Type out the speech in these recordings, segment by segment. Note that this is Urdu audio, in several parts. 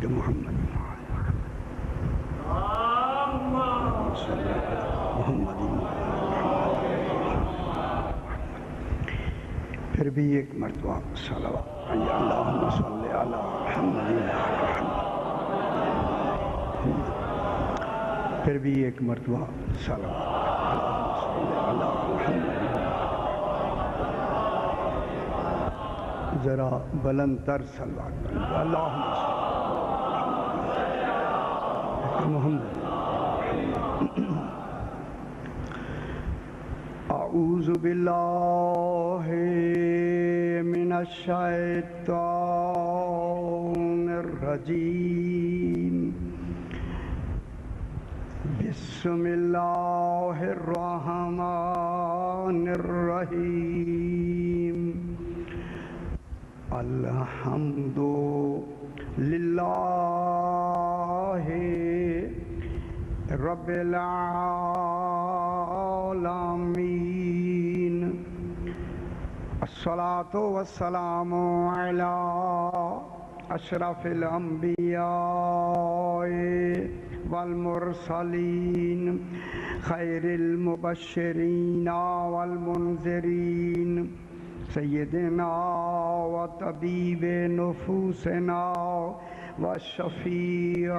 کہ محمد پھر بھی ایک مرتبہ صلوات اللہم صلی علی محمد پھر بھی ایک مرتبہ صلوات اللہم صلی علی محمد ذرا بلند تر صلوات اللہم صلی محمد اعوذ باللہ من الشیطان الرجیم بسم اللہ الرحمن الرحیم الحمد للہ رب العالمین الصلاة والسلام علی اشرف الانبیاء والمرسلین خیر المبشرین والمنذرین سیدنا و طبیب نفوسنا وشفیع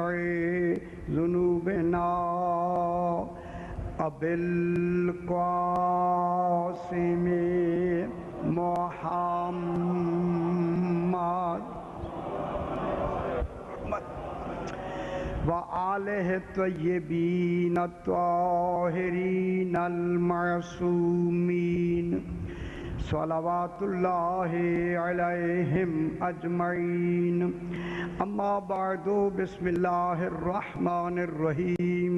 ذنوبنا ابی القاسم محمد وآلہ الطیبین الطاہرین المعصومین صلوات اللہ علیہم اجمعین اما بعد بسم اللہ الرحمن الرحیم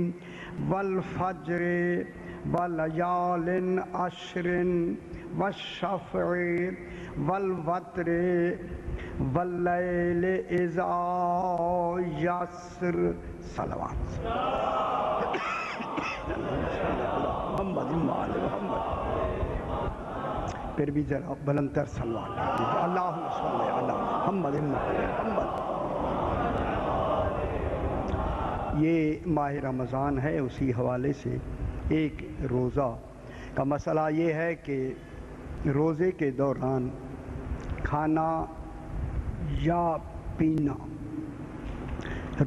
والفجر ولیال عشر والشفع والوتر واللیل اذا یسر صلوات محمد محمد پھر بھی ذرا بلند تر صلوات اللہم صلی علی محمد محمد یہ ماہ رمضان ہے، اسی حوالے سے ایک روزہ کا مسئلہ یہ ہے کہ روزے کے دوران کھانا یا پینا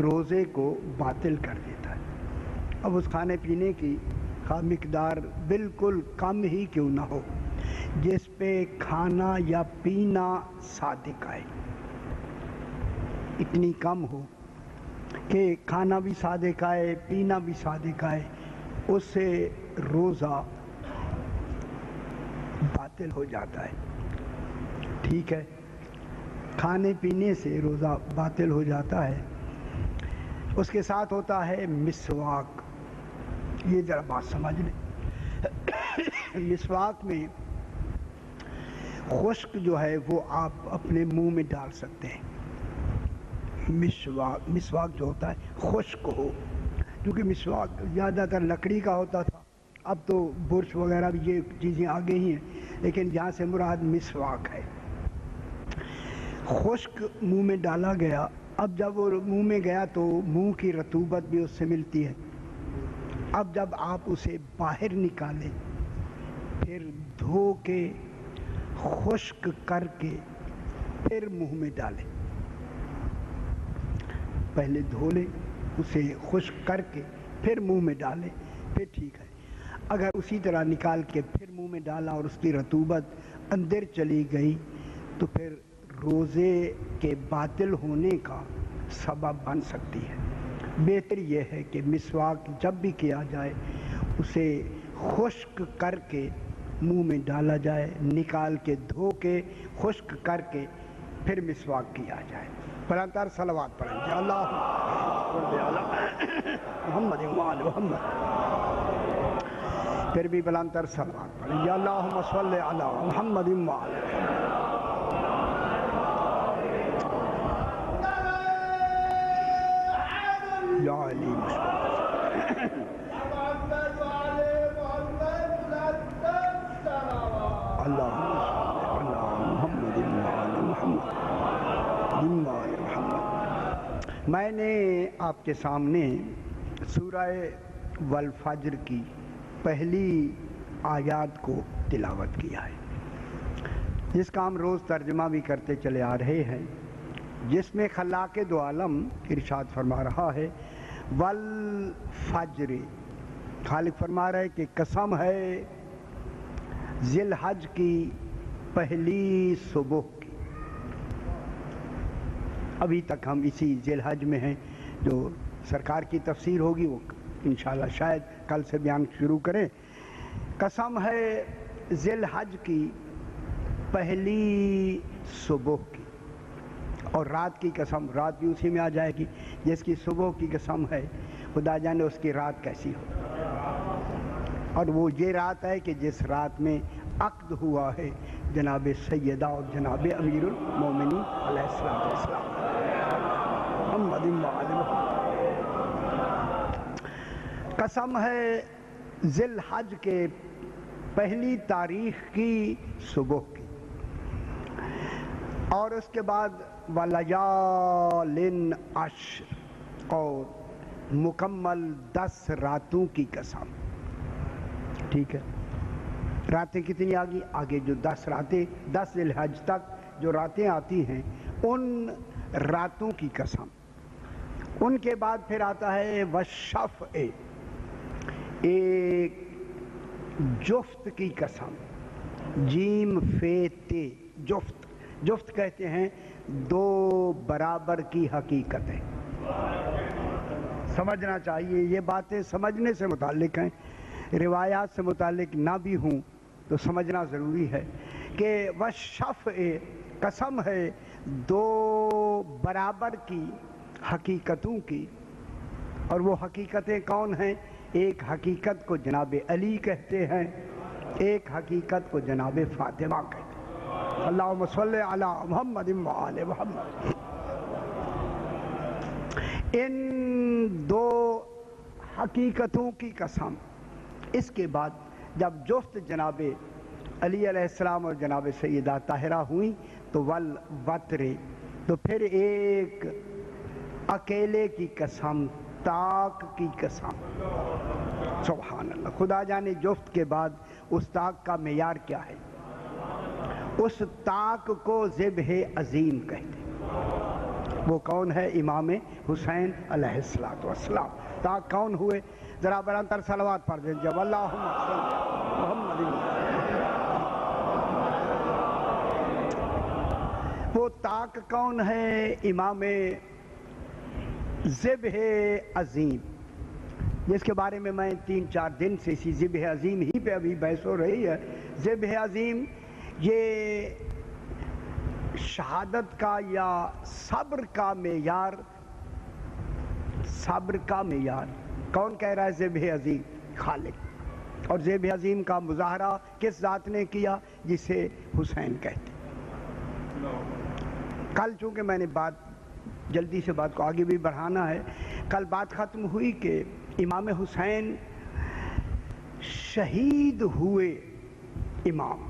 روزے کو باطل کر دیتا ہے۔ اب اس کھانے پینے کی مقدار بالکل کم ہی کیوں نہ ہو، جس پہ کھانا یا پینا صادق آئے، اتنی کم ہو کہ کھانا بھی صادق آئے پینا بھی صادق آئے، اس سے روزہ باطل ہو جاتا ہے۔ ٹھیک ہے، کھانے پینے سے روزہ باطل ہو جاتا ہے۔ اس کے ساتھ ہوتا ہے مسواک، یہ ذرا بات سمجھ لیں۔ مسواک میں خشک جو ہے وہ آپ اپنے منہ میں ڈال سکتے ہیں۔ مسواک جو ہوتا ہے خشک ہو، کیونکہ مسواک زیادہ تر لکڑی کا ہوتا تھا، اب تو برش وغیرہ بھی یہ چیزیں آ گئی ہیں، لیکن جہاں سے مراد مسواک ہے۔ خشک منہ میں ڈالا گیا، اب جب وہ منہ میں گیا تو منہ کی رطوبت بھی اس سے ملتی ہے۔ اب جب آپ اسے باہر نکالیں، پھر دھو کے خشک کر کے پھر منہ میں ڈالیں، پہلے دھو لیں اسے خشک کر کے پھر منہ میں ڈالیں، پھر ٹھیک ہے۔ اگر اسی طرح نکال کے پھر منہ میں ڈالا اور اس کی رطوبت اندر چلی گئی تو پھر روزے کے باطل ہونے کا سبب بن سکتی ہے۔ بہتر یہ ہے کہ مسواک جب بھی کیا جائے اسے خشک کر کے منہ میں ڈالا جائے، نکال کے دھو کے خشک کر کے پھر مسواک کیا جائے۔ بلندتر صلوات پڑھیں یا اللہ محمد محمد، پھر بھی بلندتر صلوات پڑھیں یا اللہم صلی علی محمد یا علی میں نے آپ کے سامنے سورہ والفجر کی پہلی آیات کو تلاوت کیا ہے، جس کا ہم روز ترجمہ بھی کرتے چلے آ رہے ہیں، جس میں خلاق دو عالم ارشاد فرما رہا ہے والفجر، خالق فرما رہا ہے کہ قسم ہے ذی الحج کی پہلی صبح کی۔ ابھی تک ہم اسی ذی الحج میں ہیں، جو سرکار کی تفسیر ہوگی وہ انشاءاللہ شاید کل سے بیان شروع کریں۔ قسم ہے ذی الحج کی پہلی صبح کی، اور رات کی قسم، رات بھی اسی میں آ جائے گی۔ جس کی صبح کی قسم ہے خدا جانے اس کی رات کیسی ہو، اور وہ یہ رات ہے کہ جس رات میں عقد ہوا ہے جناب سیدہ اور جناب امیر المومنین علیہ السلام محمد وآلہ۔ قسم ہے ذی الحج کے پہلی تاریخ کی صبح کی، اور اس کے بعد وَلَيَالٍ عَشْرٍ، اور مکمل 10 راتوں کی قسم۔ ٹھیک ہے، راتیں کتنی آگی؟ آگے جو 10 راتیں، 10 ذی الحج تک جو راتیں آتی ہیں ان راتوں کی قسم۔ ان کے بعد پھر آتا ہے وَالشَّفْعِ، ایک جفت کی قسم، جیم فے تے، جفت، جفت کہتے ہیں دو برابر کی حقیقتیں۔ سمجھنا چاہیے، یہ باتیں سمجھنے سے متعلق ہیں، روایات سے متعلق نہ بھی ہوں تو سمجھنا ضروری ہے کہ وَالشَّفْعِ، قسم ہے دو برابر کی حقیقتوں کی۔ اور وہ حقیقتیں کون ہیں؟ ایک حقیقت کو جناب علی کہتے ہیں، ایک حقیقت کو جناب فاطمہ کہتے ہیں۔ اللہم صلی علی محمد وآل محمد۔ ان دو حقیقتوں کی قسم۔ اس کے بعد جب جفت جناب علی علیہ السلام اور جناب سیدہ طاہرہ ہوئیں تو والوتر، تو پھر ایک اکیلے کی قسم، طاق کی قسم۔ سبحان اللہ، خدا جانے جفت کے بعد اس طاق کا معیار کیا ہے۔ اس طاق کو ذبح عظیم کہتے ہیں۔ وہ کون ہے؟ امام حسین علیہ السلام۔ طاق کون ہوئے؟ ذرا برانتر صلوات پڑھ دیں جب اللہم صلی محمد۔ وہ طاق کون ہے؟ امام ذبح عظیم، جس کے بارے میں 3-4 دن سے اسی ذبح عظیم ہی پہ ابھی بحث ہو رہی ہے۔ ذبح عظیم یہ شہادت کا یا صبر کا معیار، صبر کا معیار کون کہہ رہا ہے؟ ذبح عظیم، خالق۔ اور ذبح عظیم کا مظاہرہ کس ذات نے کیا؟ جسے حسین کہتے ہیں۔ کل چونکہ میں نے جلدی سے بات کو آگے بھی بڑھانا ہے، کل بات ختم ہوئی کہ امام حسین شہید ہوئے۔ امام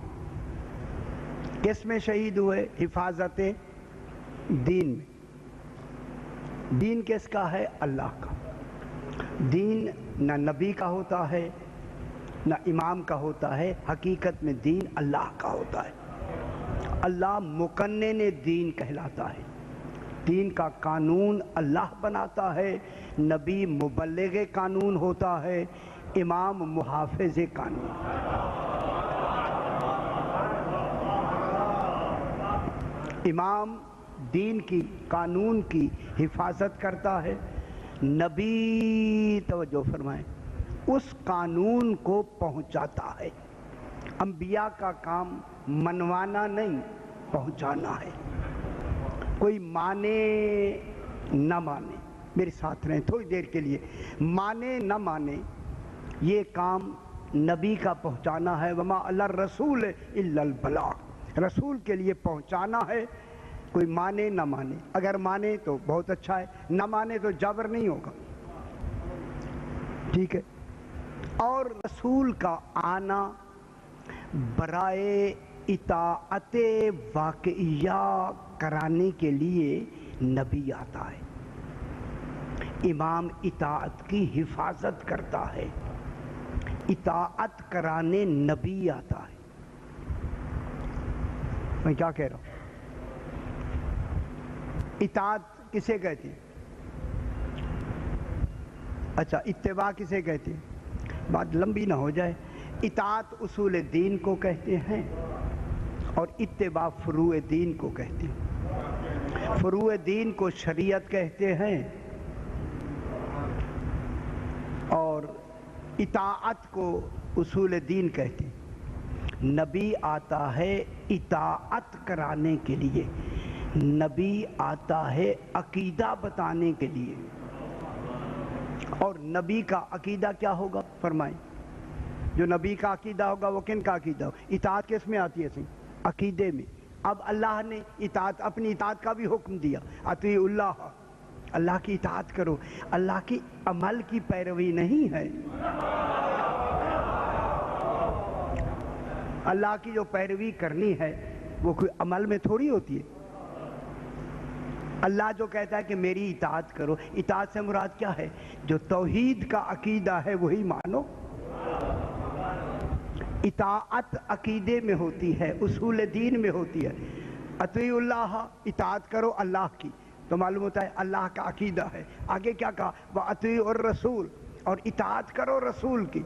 کس میں شہید ہوئے؟ حفاظت دین میں۔ دین کس کا ہے؟ اللہ کا۔ دین نہ نبی کا ہوتا ہے نہ امام کا ہوتا ہے، حقیقت میں دین اللہ کا ہوتا ہے۔ اللہ مقنن دین کہلاتا ہے، دین کا قانون اللہ بناتا ہے، نبی مبلغ قانون ہوتا ہے، امام محافظ قانون۔ امام دین کی قانون کی حفاظت کرتا ہے، نبی توجہ فرمائیں اس قانون کو پہنچاتا ہے۔ انبیاء کا کام منوانا نہیں، پہنچانا ہے۔ کوئی مانے نہ مانے، میرے ساتھ رہیں تھوڑی دیر کے لیے، مانے نہ مانے یہ کام نبی کا پہنچانا ہے۔ وما علی الرسول الا البلاغ، رسول کے لیے پہنچانا ہے، کوئی مانے نہ مانے۔ اگر مانے تو بہت اچھا ہے، نہ مانے تو جبر نہیں ہوگا، ٹھیک ہے۔ اور رسول کا آنا برائے اطاعت واقعیہ کرانے کے لیے نبی آتا ہے۔ امام اطاعت کی حفاظت کرتا ہے، اطاعت کرانے نبی آتا ہے۔ میں کیا کہہ رہا ہوں؟ اطاعت کسے کہتے ہیں؟ اچھا، اتباع کسے کہتے ہیں؟ بات لمبی نہ ہو جائے۔ اطاعت اصول دین کو کہتے ہیں اور اتباع فروع دین کو کہتے ہیں۔ فروع دین کو شریعت کہتے ہیں اور اطاعت کو اصول دین کہتے ہیں۔ نبی آتا ہے اطاعت کرانے کے لیے، نبی آتا ہے عقیدہ بتانے کے لیے۔ اور نبی کا عقیدہ کیا ہوگا فرمائیں؟ جو نبی کا عقیدہ ہوگا وہ کن کا عقیدہ ہوگا؟ اطاعت کس میں آتی ہے؟ عقیدے میں۔ اب اللہ نے اطاعت، اپنی اطاعت کا بھی حکم دیا، اطیعوا اللہ، اللہ کی اطاعت کرو۔ اللہ کی عمل کی پیروی نہیں ہے، اللہ کی جو پیروی کرنی ہے وہ کوئی عمل میں تھوڑی ہوتی ہے۔ اللہ جو کہتا ہے کہ میری اطاعت کرو، اطاعت سے مراد کیا ہے؟ جو توحید کا عقیدہ ہے وہی مانو۔ اطاعت عقیدے میں ہوتی ہے، اصول دین میں ہوتی ہے۔ اطیعوا اللہ، اطاعت کرو اللہ کی، تو معلوم ہوتا ہے اللہ کا عقیدہ ہے۔ آگے کیا کہا؟ وَأَطِیعُوا الرَّسُولَ، اور اطاعت کرو رسول کی،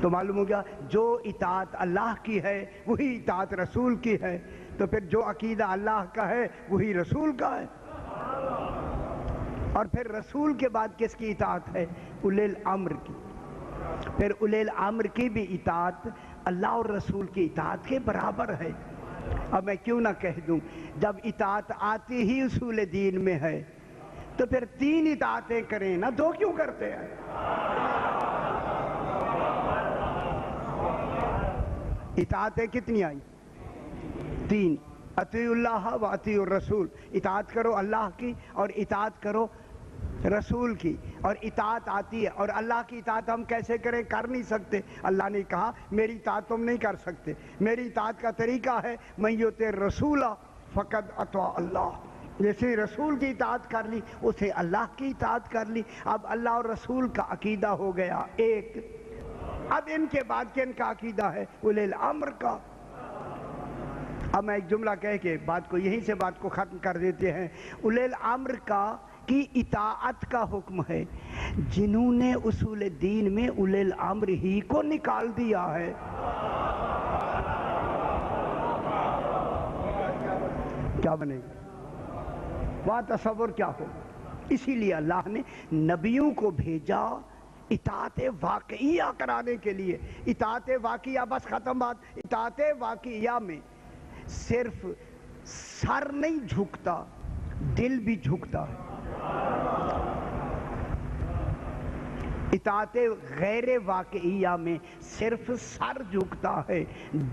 تو معلوم ہو گیا جو اطاعت اللہ کی ہے وہی اطاعت رسول کی ہے، تو پھر جو عقیدہ اللہ کا ہے وہی رسول کا ہے۔ اور پھر رسول کے بعد کس کی اطاعت ہے؟ اولی الامر کی۔ پھر اولی الامر کی بھی اطاعت اللہ اور رسول کی اطاعت کے برابر ہے۔ اب میں کیوں نہ کہہ دوں، جب اطاعت آتی ہی اصول دین میں ہے تو پھر 3 اطاعتیں کریں نا، 2 کیوں کرتے ہیں؟ اطاعتیں کتنی آئیں؟ 3۔ اطیعوا اللہ و اطیعوا الرسول، اطاعت کرو اللہ کی اور اطاعت کرو رسول کی۔ اور اطاعت آتی ہے، اور اللہ کی اطاعت ہم کیسے کریں؟ کر نہیں سکتے۔ اللہ نے کہا میری اطاعت تم نہیں کر سکتے، میری اطاعت کا طریقہ ہے من یطع الرسول فقد اطاع اللہ، جیسے رسول کی اطاعت کر لی اسے اللہ کی اطاعت کر لی۔ اب اللہ اور رسول کا عقیدہ ہو گیا ایک۔ اب ان کے بعد کن کا عقیدہ ہے؟ اولی الامر کا۔ اب میں ایک جملہ کہہ کے بات کو یہیں سے بات کو ختم کر دیتے ہیں۔ اولی الامر کا کی اطاعت کا حکم ہے، جنہوں نے اصول دین میں اولی الامر ہی کو نکال دیا ہے۔ کیا بنے گا؟ وہاں تصور کیا ہو؟ اسی لیے اللہ نے نبیوں کو بھیجا اطاعت واقعیہ کرانے کے لیے۔ اطاعت واقعیہ بس ختم بات۔ اطاعت واقعیہ میں صرف سر نہیں جھکتا، دل بھی جھکتا ہے۔ اطاعت غیر واقعیہ میں صرف سر جھکتا ہے،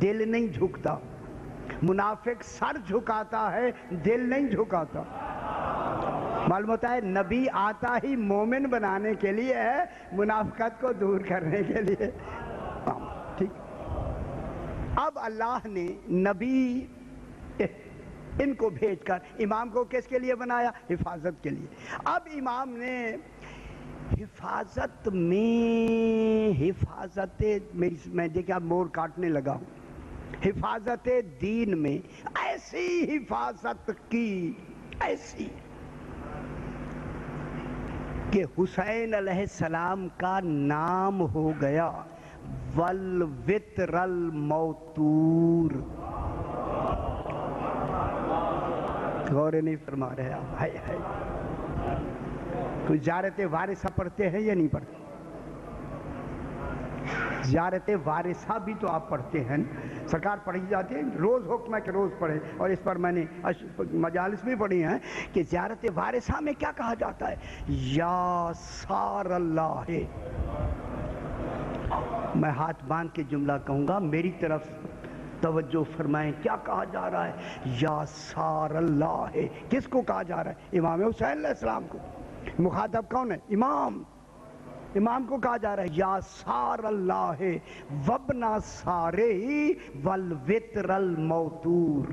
دل نہیں جھکتا۔ منافق سر جھکاتا ہے، دل نہیں جھکاتا۔ معلوم ہوتا ہے نبی آتا ہی مومن بنانے کے لیے ہے، منافقت کو دور کرنے کے لیے۔ ٹھیک۔ اب اللہ نے نبی ان کو بھیج کر امام کو کس کے لیے بنایا؟ حفاظت کے لیے۔ اب امام نے حفاظت میں دیکھیں اب مور کاٹنے لگا ہوں۔ حفاظت دین میں ایسی حفاظت کی، ایسی کہ حسین علیہ السلام کا نام ہو گیا والوتر الموتور۔ غور نہیں فرما رہے آپ؟ ہے کوئی زیارت وارثہ پڑھتے ہیں یا نہیں پڑھتے؟ زیارت وارثہ بھی تو آپ پڑھتے ہیں، سرکار پڑھی جاتی ہے، روز حکم ہے کہ روز پڑھے، اور اس پر میں نے مجالس بھی پڑھی ہیں کہ زیارت وارثہ میں کیا کہا جاتا ہے؟ یا سار اللہ۔ میں ہاتھ باندھ کے جملہ کہوں گا، میری طرف توجہ فرمائیں، کیا کہا جا رہا ہے؟ یا سار اللہ۔ کس کو کہا جا رہا ہے؟ امام حسین علیہ السلام کو۔ مخاطب کون ہے؟ امام۔ امام کو کہا جا رہا ہے یا سار اللہ وابنا سارے والوتر الموتور۔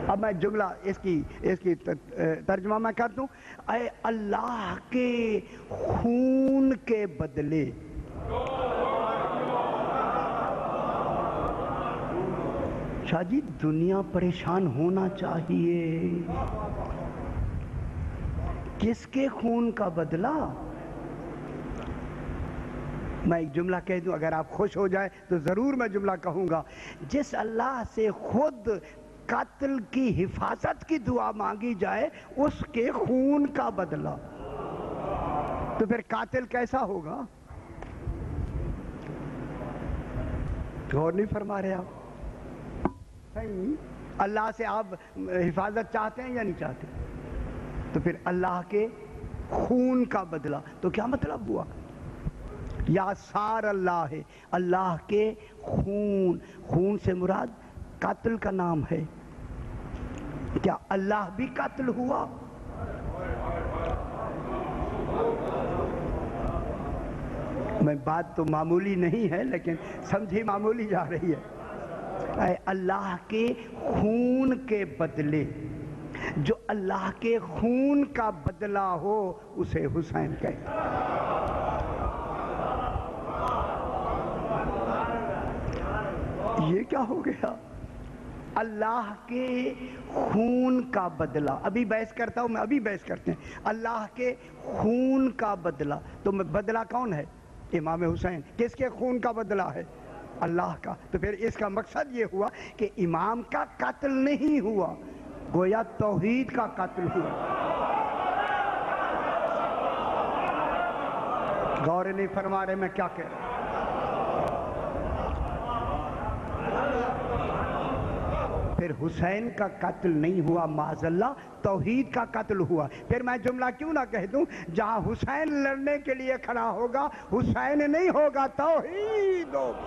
اب میں جملہ اس کی ترجمہ میں کر دوں. اے اللہ کے خون کے بدلے شاہ جی دنیا پریشان ہونا چاہیے. کس کے خون کا بدلہ؟ میں ایک جملہ کہہ دوں، اگر آپ خوش ہو جائیں تو ضرور میں جملہ کہوں گا. جس اللہ سے خود قاتل کی حفاظت کی دعا مانگی جائے اس کے خون کا بدلہ، تو پھر قاتل کیسا ہوگا؟ غور نہیں فرما رہے آپ؟ اللہ سے آپ حفاظت چاہتے ہیں یا نہیں چاہتے؟ تو پھر اللہ کے خون کا بدلہ تو کیا مطلب ہوا؟ یا سار اللہ ہے، اللہ کے خون سے مراد قاتل کا نام ہے. کیا اللہ بھی قاتل ہوا؟ میں بات تو معمولی نہیں ہے لیکن سمجھی معمولی جا رہی ہے. اے اللہ کے خون کے بدلے، جو اللہ کے خون کا بدلہ ہو اسے حسین کہتے ہیں. یہ کیا ہو گیا؟ اللہ کے خون کا بدلہ. ابھی بحث کرتا ہوں میں، ابھی بحث کرتے ہیں. اللہ کے خون کا بدلہ، تو بدلہ کون ہے؟ امام حسین. کس کے خون کا بدلہ ہے؟ اللہ کا. تو پھر اس کا مقصد یہ ہوا کہ امام کا قتل نہیں ہوا، گویا توحید کا قتل ہوا. غور نہیں فرما رہے میں کیا کہہ رہا ہوں؟ پھر حسین کا قتل نہیں ہوا معاذ اللہ، توحید کا قتل ہوا. پھر میں جملہ کیوں نہ کہہ دوں، جہاں حسین لڑنے کے لیے کھڑا ہوگا حسین نہیں ہوگا، توحید ہوگا.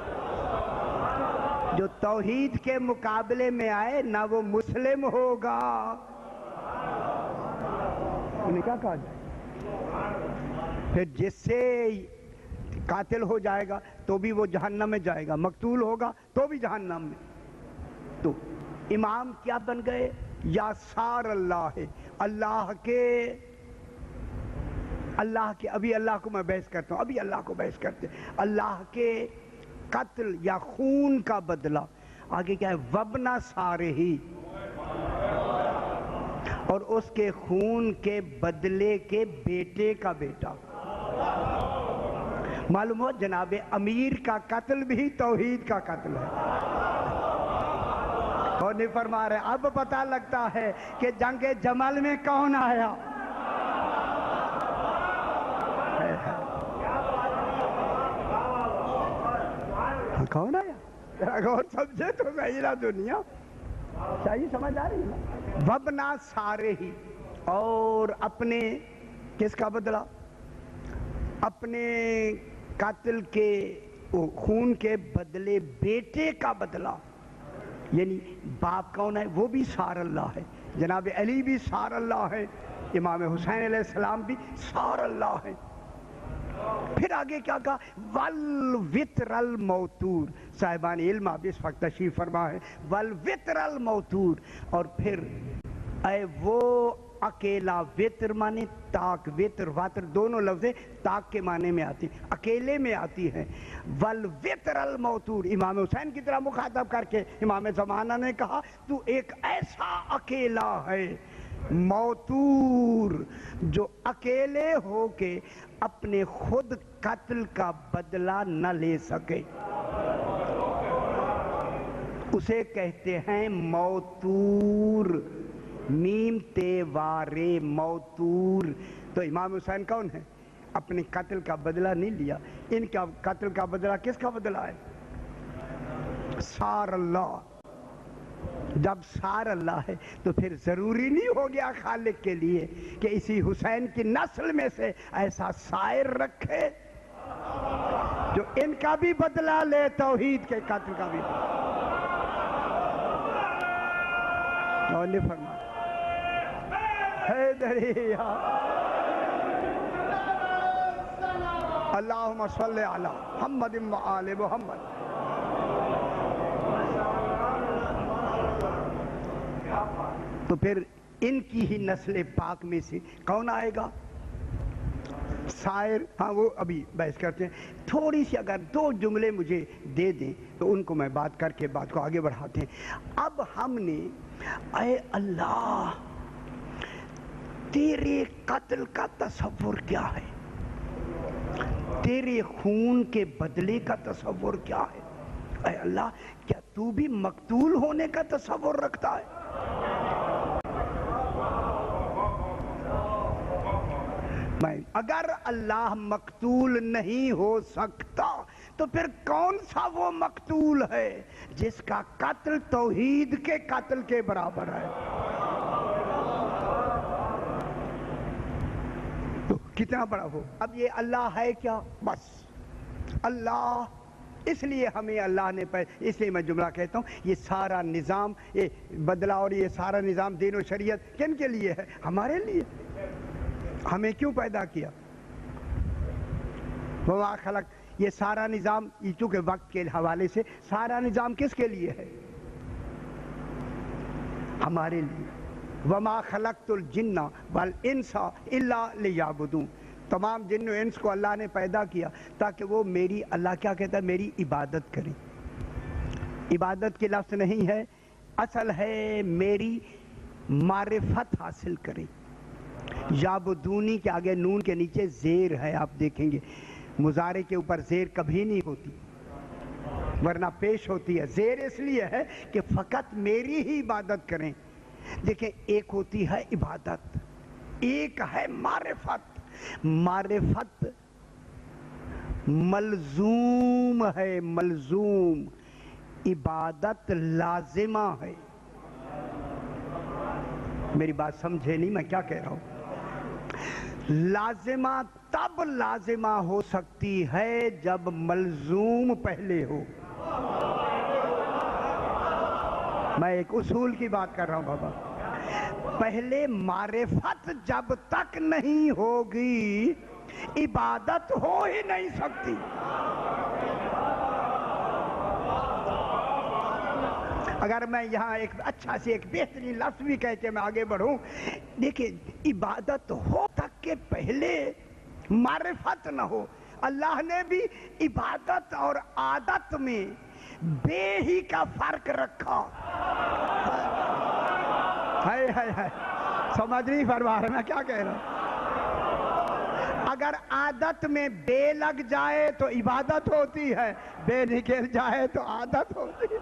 جو توحید کے مقابلے میں آئے نہ وہ مسلم ہوگا. انہیں کیا کہا جائے؟ پھر جس سے قاتل ہو جائے گا تو بھی وہ جہنم میں جائے گا، مقتول ہوگا تو بھی جہنم میں. تو امام کیا بن گئے؟ یا سار اللہ ہے، اللہ کے ابھی اللہ کو میں بحث کرتا ہوں، ابھی اللہ کو بحث کرتے ہیں. اللہ کے قتل یا خون کا بدلہ. آگے کیا ہے؟ وبنا سارے ہی، اور اس کے خون کے بدلے کے بیٹے کا بیٹا. معلوم ہو جناب امیر کا قتل بھی توحید کا قتل ہے. اور نہیں فرما رہے؟ اب پتہ لگتا ہے کہ جنگ جمل میں کون آیا. کون آیا؟ ذرا غور سمجھے تو صحیح نا دنیا. صحیح سمجھ آ رہی ہے؟ وبنا سارے ہی، اور اپنے کس کا بدلہ؟ اپنے قاتل کے خون کے بدلے بیٹے کا بدلہ. یعنی باپ کون ہے؟ وہ بھی سار اللہ ہے. جناب علی بھی سار اللہ ہے، امام حسین علیہ السلام بھی سار اللہ ہے. پھر آگے کیا کہا؟ والوتر الموتور. صاحبان علم اب اس وقت تشریف فرما ہے. والوتر الموتور. اور پھر اے وہ اکیلا، وتر مانے تاک، وتر واتر دونوں لفظیں تاک کے معنی میں آتی ہیں، اکیلے میں آتی ہیں. والوتر الموتور. امام حسین کی طرح مخاطب کر کے امام زمانہ نے کہا تو ایک ایسا اکیلا ہے موتور جو اکیلے ہو کے اپنے خود قتل کا بدلہ نہ لے سکے. اسے کہتے ہیں موتور، میم تے وارے موتور. تو امام حسین کون ہے؟ اپنے قتل کا بدلہ نہیں لیا. ان کا قتل کا بدلہ کس کا بدلہ ہے؟ سار اللہ. جب سار اللہ ہے تو پھر ضروری نہیں ہو گیا خالق کے لیے کہ اسی حسین کی نسل میں سے ایسا سائر رکھے جو ان کا بھی بدلہ لے، توحید کے قتل کا بھی. اور نہیں فرما حیدریہ. اللہم صلی علی محمد و آل محمد. تو پھر ان کی ہی نسل پاک میں سے کون آئے گا؟ سائر. ہاں وہ ابھی بحث کرتے ہیں. تھوڑی سی اگر 2 جملے مجھے دے دیں تو ان کو میں بات کر کے بات کو آگے بڑھاتے ہیں. اب ہم نے اے اللہ تیرے قتل کا تصور کیا ہے، تیرے خون کے بدلے کا تصور کیا ہے؟ اے اللہ کیا تو بھی مقتول ہونے کا تصور رکھتا ہے؟ اگر اللہ مقتول نہیں ہو سکتا تو پھر کون سا وہ مقتول ہے جس کا قتل توحید کے قتل کے برابر ہے؟ تو کتنا بڑا ہو. اب یہ اللہ ہے کیا؟ بس اللہ. اس لیے ہمیں اللہ نے اس لیے میں جملہ کہتا ہوں یہ سارا نظام یہ بدلا اور یہ سارا نظام دین و شریعت کن کے لیے ہے؟ ہمارے لیے. ہمیں کیوں پیدا کیا؟ وما خلق. یہ سارا نظام چونکہ وقت کے حوالے سے سارا نظام کس کے لیے ہے؟ ہمارے لیے. وما خلقت الجن والانس الا لیعبدون. تمام جن و انس کو اللہ نے پیدا کیا تاکہ وہ میری، اللہ کیا کہتا ہے، میری عبادت کریں. عبادت کے لفظ نہیں ہے، اصل ہے میری معرفت حاصل کریں. یعبدونی کے آگے نون کے نیچے زیر ہے، آپ دیکھیں گے مضارع کے اوپر زیر کبھی نہیں ہوتی ورنہ پیش ہوتی ہے. زیر اس لیے ہے کہ فقط میری ہی عبادت کریں. دیکھیں ایک ہوتی ہے عبادت، ایک ہے معرفت. معرفت ملزوم ہے، ملزوم. عبادت لازمہ ہے. میری بات سمجھے نہیں میں کیا کہہ رہا ہوں؟ لازمہ تب لازمہ ہو سکتی ہے جب ملزوم پہلے ہو. میں ایک اصول کی بات کر رہا ہوں بابا. پہلے معرفت جب تک نہیں ہوگی عبادت ہو ہی نہیں سکتی. اگر میں یہاں ایک اچھا سے ایک بہترین لفظ بھی کہہ کے میں آگے بڑھوں، دیکھیں عبادت ہو تک کہ پہلے معرفت نہ ہو. اللہ نے بھی عبادت اور عادت میں بے ہی کا فرق رکھا. ہائے ہائے ہائے، سمجھ نہیں فرما رہا میں کیا کہہ رہا ہوں. اگر عادت میں بے لگ جائے تو عبادت ہوتی ہے، بے نکل جائے تو عادت ہوتی ہے.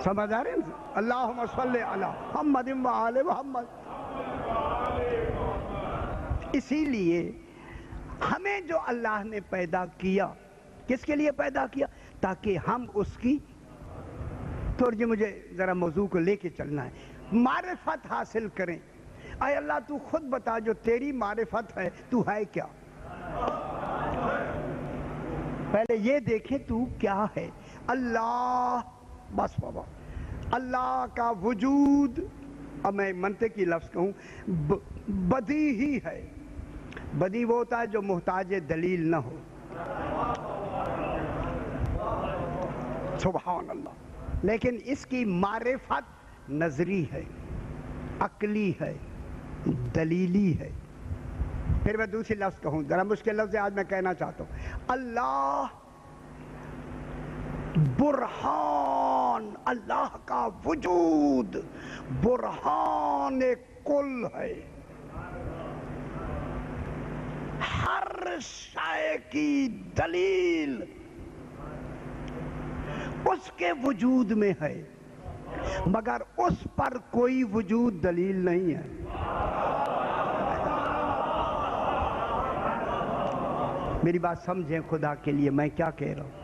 سمجھ آ رہے ہیں؟ اللہم صلی علی محمد و آل محمد. اسی لیے ہمیں جو اللہ نے پیدا کیا کس کے لیے پیدا کیا؟ تاکہ ہم اس کی، تھوڑی مجھے ذرا موضوع کو لے کے چلنا ہے، معرفت حاصل کریں. اے اللہ تو خود بتا جو تیری معرفت ہے تو ہے کیا؟ پہلے یہ دیکھیں تو کیا ہے. اللہ، بس بابا اللہ کا وجود. اب میں منطقی لفظ کہوں بدی ہی ہے. بدی وہ ہوتا ہے جو محتاج دلیل نہ ہو. سبحان اللہ. لیکن اس کی معرفت نظری ہے، عقلی ہے، دلیلی ہے. پھر میں دوسری لفظ کہوں، ذرا مشکل لفظ آج میں کہنا چاہتا ہوں. اللہ برہان، اللہ کا وجود برہان کل ہے. ہر شے کی دلیل اس کے وجود میں ہے، مگر اس پر کوئی وجود دلیل نہیں ہے. میری بات سمجھیں خدا کے لیے میں کیا کہہ رہا ہوں.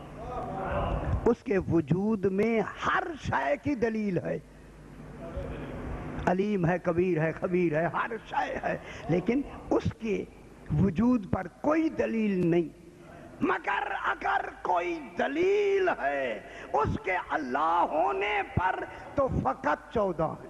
اس کے وجود میں ہر شے کی دلیل ہے. علیم ہے، کبیر ہے، خبیر ہے، ہر شے ہے، لیکن اس کے وجود پر کوئی دلیل نہیں. مگر اگر کوئی دلیل ہے اس کے اللہ ہونے پر تو فقط 14 ہے.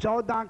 14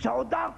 14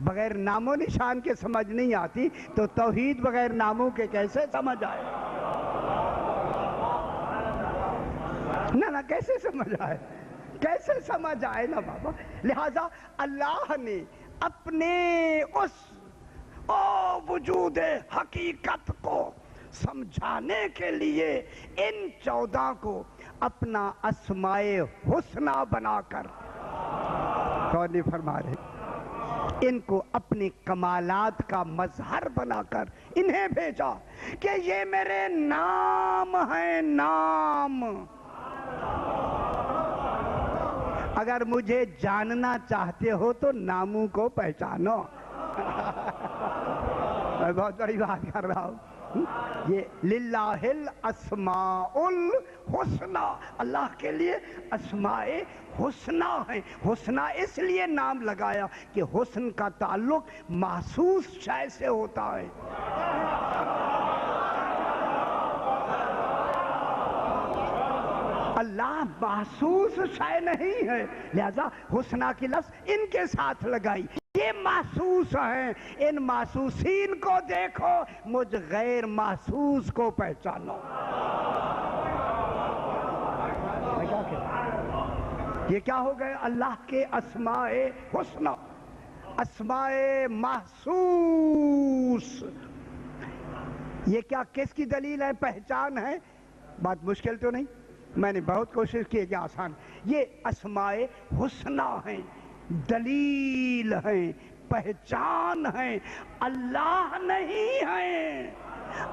بغیر نام و نشان کے سمجھ نہیں آتی تو توحید بغیر ناموں کے کیسے سمجھ آئے؟ نہ کیسے سمجھ آئے؟ کیسے سمجھ آئے نا بابا؟ لہذا اللہ نے اپنے اس وجود حقیقت کو سمجھانے کے لیے ان 14 کو اپنا اسماء حسنہ بنا کر، کون نہیں فرما رہے، ان کو اپنے کمالات کا مظہر بنا کر انہیں بھیجا کہ یہ میرے نام ہیں، نام۔ اگر مجھے جاننا چاہتے ہو تو ناموں کو پہچانو۔ میں بہت بڑی بات کر رہا ہوں۔ یہ للہ الاسماء الحسنى، اللہ کے لیے اسماء حسنہ ہیں۔ حسنہ اس لیے نام لگایا کہ حسن کا تعلق محسوس شے سے ہوتا ہے۔ اللہ محسوس شے نہیں ہے، لہذا حسنہ کی لفظ ان کے ساتھ لگائی۔ یہ محسوس ہیں، ان محسوسین کو دیکھو، مجھ غیر محسوس کو پہچانو۔ یہ کیا ہو گئے؟ اللہ کے اسماء حسنہ، اسماء محسوس۔ یہ کیا کس کی دلیل ہے؟ پہچان ہے؟ بات مشکل تو نہیں، میں نے بہت کوشش کی کہ آسان۔ یہ اسماء حسنہ ہیں، دلیل ہیں، پہچان ہیں، اللہ نہیں ہیں،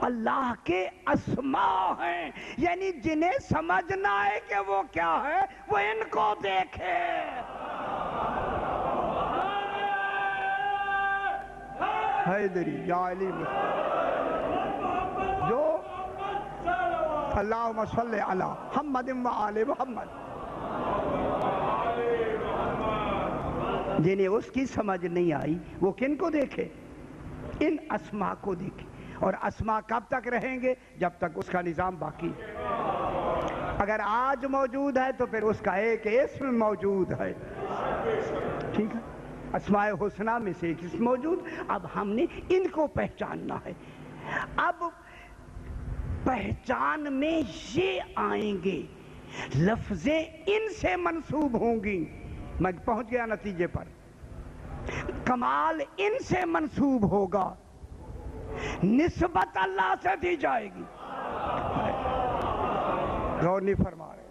اللہ کے اسماء ہیں، یعنی جنہیں سمجھنا ہے کہ وہ کیا ہے وہ ان کو دیکھے۔ حیدری یا علی جو اللہم صلی علی محمد و آل محمد، جنہیں اس کی سمجھ نہیں آئی وہ کن کو دیکھے؟ ان اسماء کو دیکھے۔ اور اسماء کب تک رہیں گے؟ جب تک اس کا نظام باقی ہے۔ اگر آج موجود ہے تو پھر اس کا ایک اسم موجود ہے، ٹھیک ہے؟ اسماء حسنہ میں سے ایک اسم موجود۔ اب ہم نے ان کو پہچاننا ہے۔ اب پہچان میں یہ آئیں گے، لفظیں ان سے منسوب ہوں گی۔ میں پہنچ گیا نتیجے پر، کمال ان سے منسوب ہوگا، نسبت اللہ سے دی جائے گی۔ غور نہیں فرما رہے؟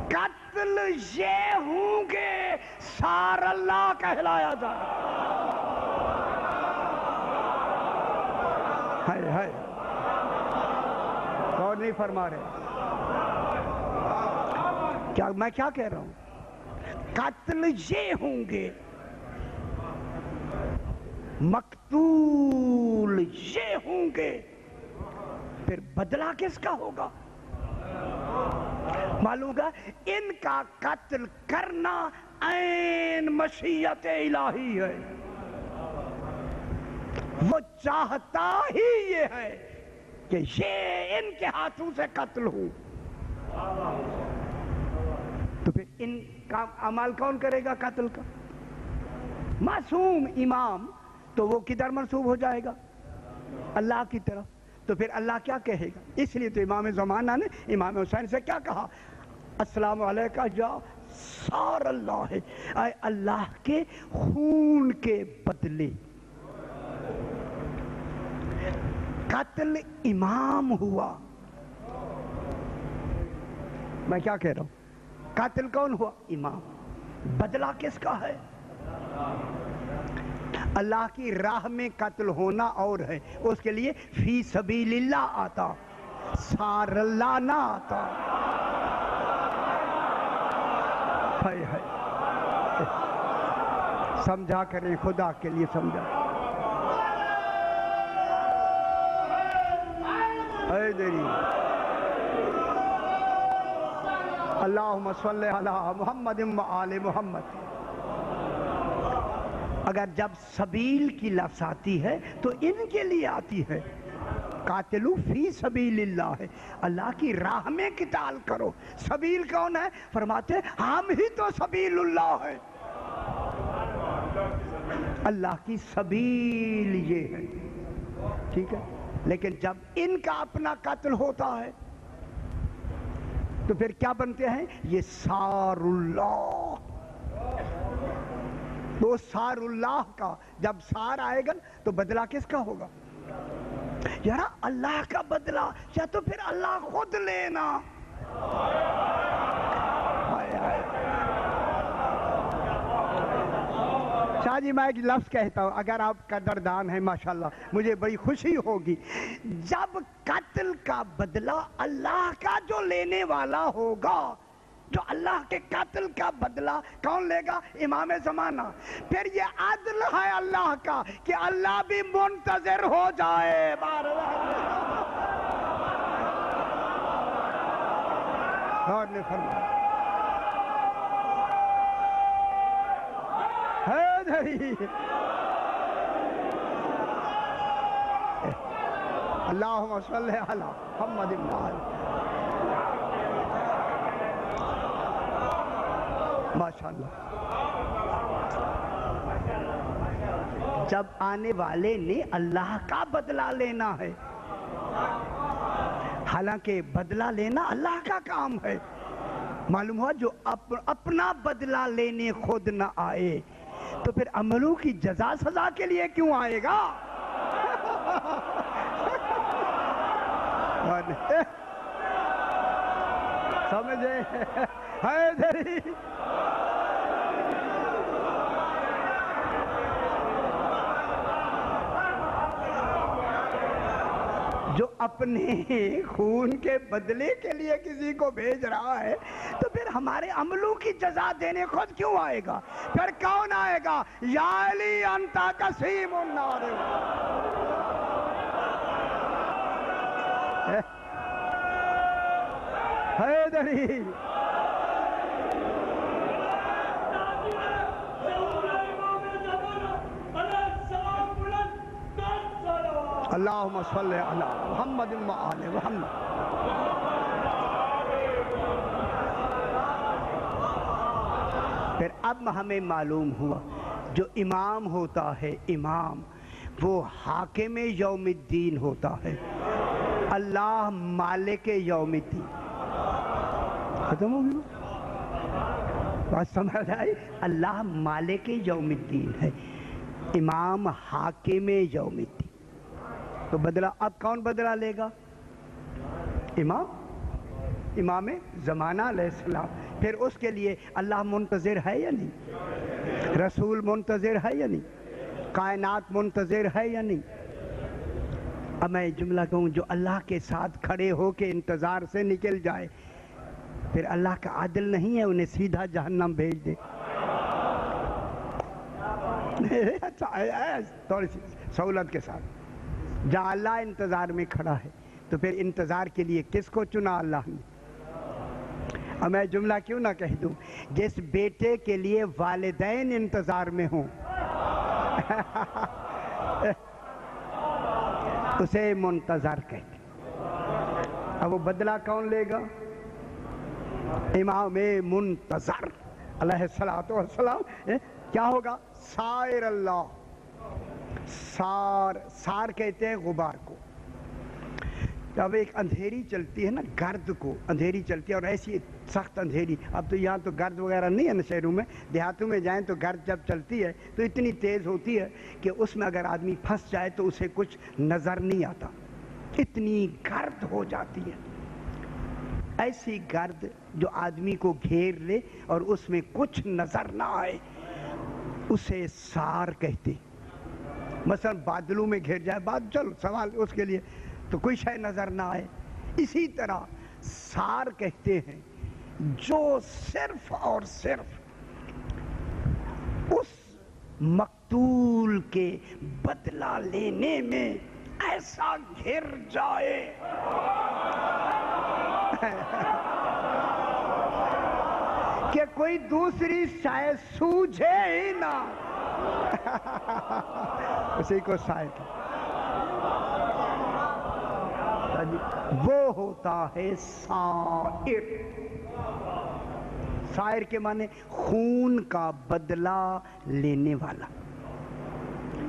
قتل یہ ہوں گے، سار اللہ کہلایا جائے۔ ہے غور نہیں فرما رہے؟ کیا میں کیا کہہ رہا ہوں؟ قتل یہ ہوں گے، مقتول یہ ہوں گے، پھر بدلہ کس کا ہوگا؟ معلوم ہوگا ان کا قتل کرنا عین مشیت الہی ہے، وہ چاہتا ہی یہ ہے کہ یہ ان کے ہاتھوں سے قتل ہوں۔ تو پھر ان کا عمل کون کرے گا قتل کا؟ معصوم امام، تو وہ کدھر منسوب ہو جائے گا؟ اللہ کی طرف۔ تو پھر اللہ کیا کہے گا؟ اس لیے تو امام زمانہ نے امام حسین سے کیا کہا؟ السلام علیکہ یا سار اللہ ہے، اے اللہ کے خون کے بدلے۔ قتل امام ہوا، میں کیا کہہ رہا ہوں؟ قاتل کون ہوا؟ امام۔ بدلہ کس کا ہے؟ اللہ کی راہ میں قتل ہونا اور ہے، اس کے لیے فی سبیل اللہ آتا، سار اللہ نہ آتا۔ سمجھا کریں، خدا کے لیے سمجھا۔ اے دیری اللہم صلی علی محمد و آل محمد۔ اگر جب سبیل کی لفظ آتی ہے تو ان کے لیے آتی ہے، قاتلو فی سبیل اللہ ہے، اللہ کی راہ میں قتال کرو۔ سبیل کون ہے؟ فرماتے ہم ہی تو سبیل اللہ ہے، اللہ کی سبیل یہ ہے، ٹھیک ہے؟ لیکن جب ان کا اپنا قتل ہوتا ہے تو پھر کیا بنتے ہیں؟ یہ سار اللہ۔ تو سار اللہ کا جب سار آئے گا تو بدلہ کس کا ہوگا؟ یار اللہ کا بدلہ، یا تو پھر اللہ خود لینا۔ شاہ جی میں ایک لفظ کہتا ہوں، اگر آپ قدردان ہیں ماشاءاللہ مجھے بڑی خوشی ہوگی، جب قتل کا بدلہ اللہ کا جو لینے والا ہوگا، جو اللہ کے قتل کا بدلہ کون لے گا؟ امام زمانہ۔ پھر یہ عدل ہے اللہ کا کہ اللہ بھی منتظر ہو جائے۔ اور نے فرمایا اللہم صلی علی محمد ماشاءاللہ۔ جب آنے والے نے اللہ کا بدلہ لینا ہے، حالانکہ بدلہ لینا اللہ کا کام ہے، معلوم ہوا جو اپنا بدلہ لینے خود نہ آئے تو پھر عملوں کی جزا سزا کے لیے کیوں آئے گا؟ سمجھے؟ حیدری جو اپنے خون کے بدلے کے لیے کسی کو بھیج رہا ہے تو پھر ہمارے عملوں کی جزا دینے خود کیوں آئے گا؟ پھر کون آئے گا؟ یا علی انتا قسیم النار۔ حیدری اللہم صلی علی محمد وآل محمد۔ پھر اب ہمیں معلوم ہوا جو امام ہوتا ہے، امام وہ حاکم یوم الدین ہوتا ہے، اللہ مالک یوم الدین۔ ختم ہو گیا؟ بات سمجھ آئی؟ اللہ مالک یوم الدین ہے، امام حاکم یوم الدین۔ تو بدلہ اب کون بدلہ لے گا؟ امام زمانہ علیہ السلام۔ پھر اس کے لیے اللہ منتظر ہے یا نہیں؟ رسول منتظر ہے یا نہیں؟ کائنات منتظر ہے یا نہیں؟ اب میں جملہ کہوں، جو اللہ کے ساتھ کھڑے ہو کے انتظار سے نکل جائے پھر اللہ کا عادل نہیں ہے انہیں سیدھا جہنم بھیج دے؟ تھوڑی سی سہولت کے ساتھ، جہاں اللہ انتظار میں کھڑا ہے تو پھر انتظار کے لیے کس کو چنا اللہ نے؟ اب میں جملہ کیوں نہ کہہ دوں، جس بیٹے کے لیے والدین انتظار میں ہوں اسے منتظر کہتے۔ اب وہ بدلہ کون لے گا؟ امام منتظر علیہ السلام۔ کیا ہوگا؟ سائر اللہ، سار کہتے ہیں غبار کو۔ جب ایک اندھیری چلتی ہے نا، گرد کو اندھیری چلتی ہے، اور ایسی سخت اندھیری، اب تو یہاں تو گرد وغیرہ نہیں ہے نا شہروں میں، دیہاتوں میں جائیں تو گرد جب چلتی ہے تو اتنی تیز ہوتی ہے کہ اس میں اگر آدمی پھنس جائے تو اسے کچھ نظر نہیں آتا، اتنی گرد ہو جاتی ہے۔ ایسی گرد جو آدمی کو گھیر لے اور اس میں کچھ نظر نہ آئے اسے سار کہتے۔ مثلا بادلوں میں گھر جائے بادل، چلو سوال اس کے لیے تو کوئی شے نظر نہ آئے، اسی طرح سار کہتے ہیں جو صرف اور صرف اس مقتول کے بدلہ لینے میں ایسا گھر جائے کہ کوئی دوسری شے سوجھے ہی نہ، اسی کو سائر کہتے۔ وہ ہوتا ہے سائر۔ سائر کے معنی خون کا بدلہ لینے والا۔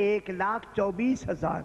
1,24,000।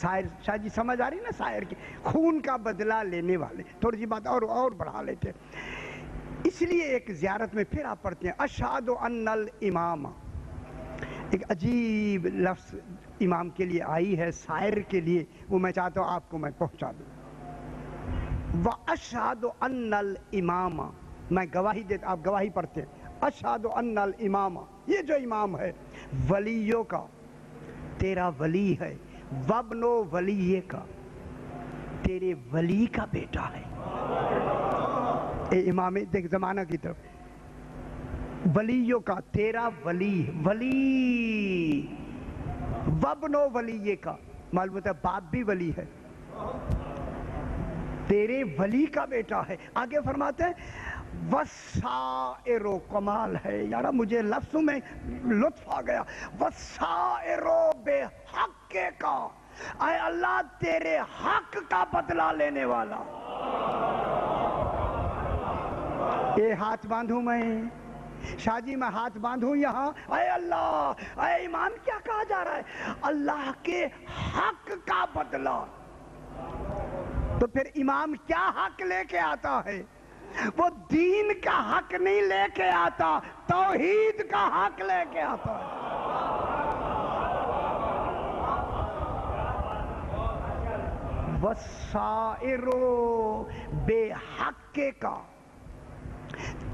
شاعر، شاہ جی سمجھ آ رہی نا شاعر کی، خون کا بدلہ لینے والے. تھوڑی سی بات اور بڑھا لیتے ہیں. اس لیے ایک زیارت میں پھر آپ پڑھتے ہیں اشہد ان الامام. ایک عجیب لفظ امام کے لیے آئی ہے، شاعر کے لیے، وہ میں چاہتا ہوں آپ کو میں پہنچا دوں. وَأَشْهَدُ أَنَّ الْإِمَامَ، میں گواہی دیتا، آپ گواہی پڑھتے ہیں اشہد ان الامام، یہ جو امام ہے ولیوں کا، تیرا ولی ہے، وابن ولی کا، تیرے ولی کا بیٹا ہے. اے امام دیکھ زمانہ کی طرف، ولیوں کا تیرا ولی، ولی وابن ولی کا، معلوم ہوتا ہے باپ بھی ولی ہے، تیرے ولی کا بیٹا ہے. آگے فرماتے ہیں وَالسَّائِرُ، کمال ہے یارا، مجھے لفظوں میں لطف آ گیا. وَالسَّائِرُ بِحَقِّ کا، اے اللہ تیرے حق کا بدلہ لینے والا. اے ہاتھ باندھوں میں، شاہ جی میں ہاتھ باندھوں یہاں، اے اللہ، اے امام کیا کہا جا رہا ہے؟ اللہ کے حق کا بدلہ. تو پھر امام کیا حق لے کے آتا ہے؟ وہ دین کا حق نہیں لے کے آتا، توحید کا حق لے کے آتا ہے. وَالسَّائِرُ بِحَقِّ کا،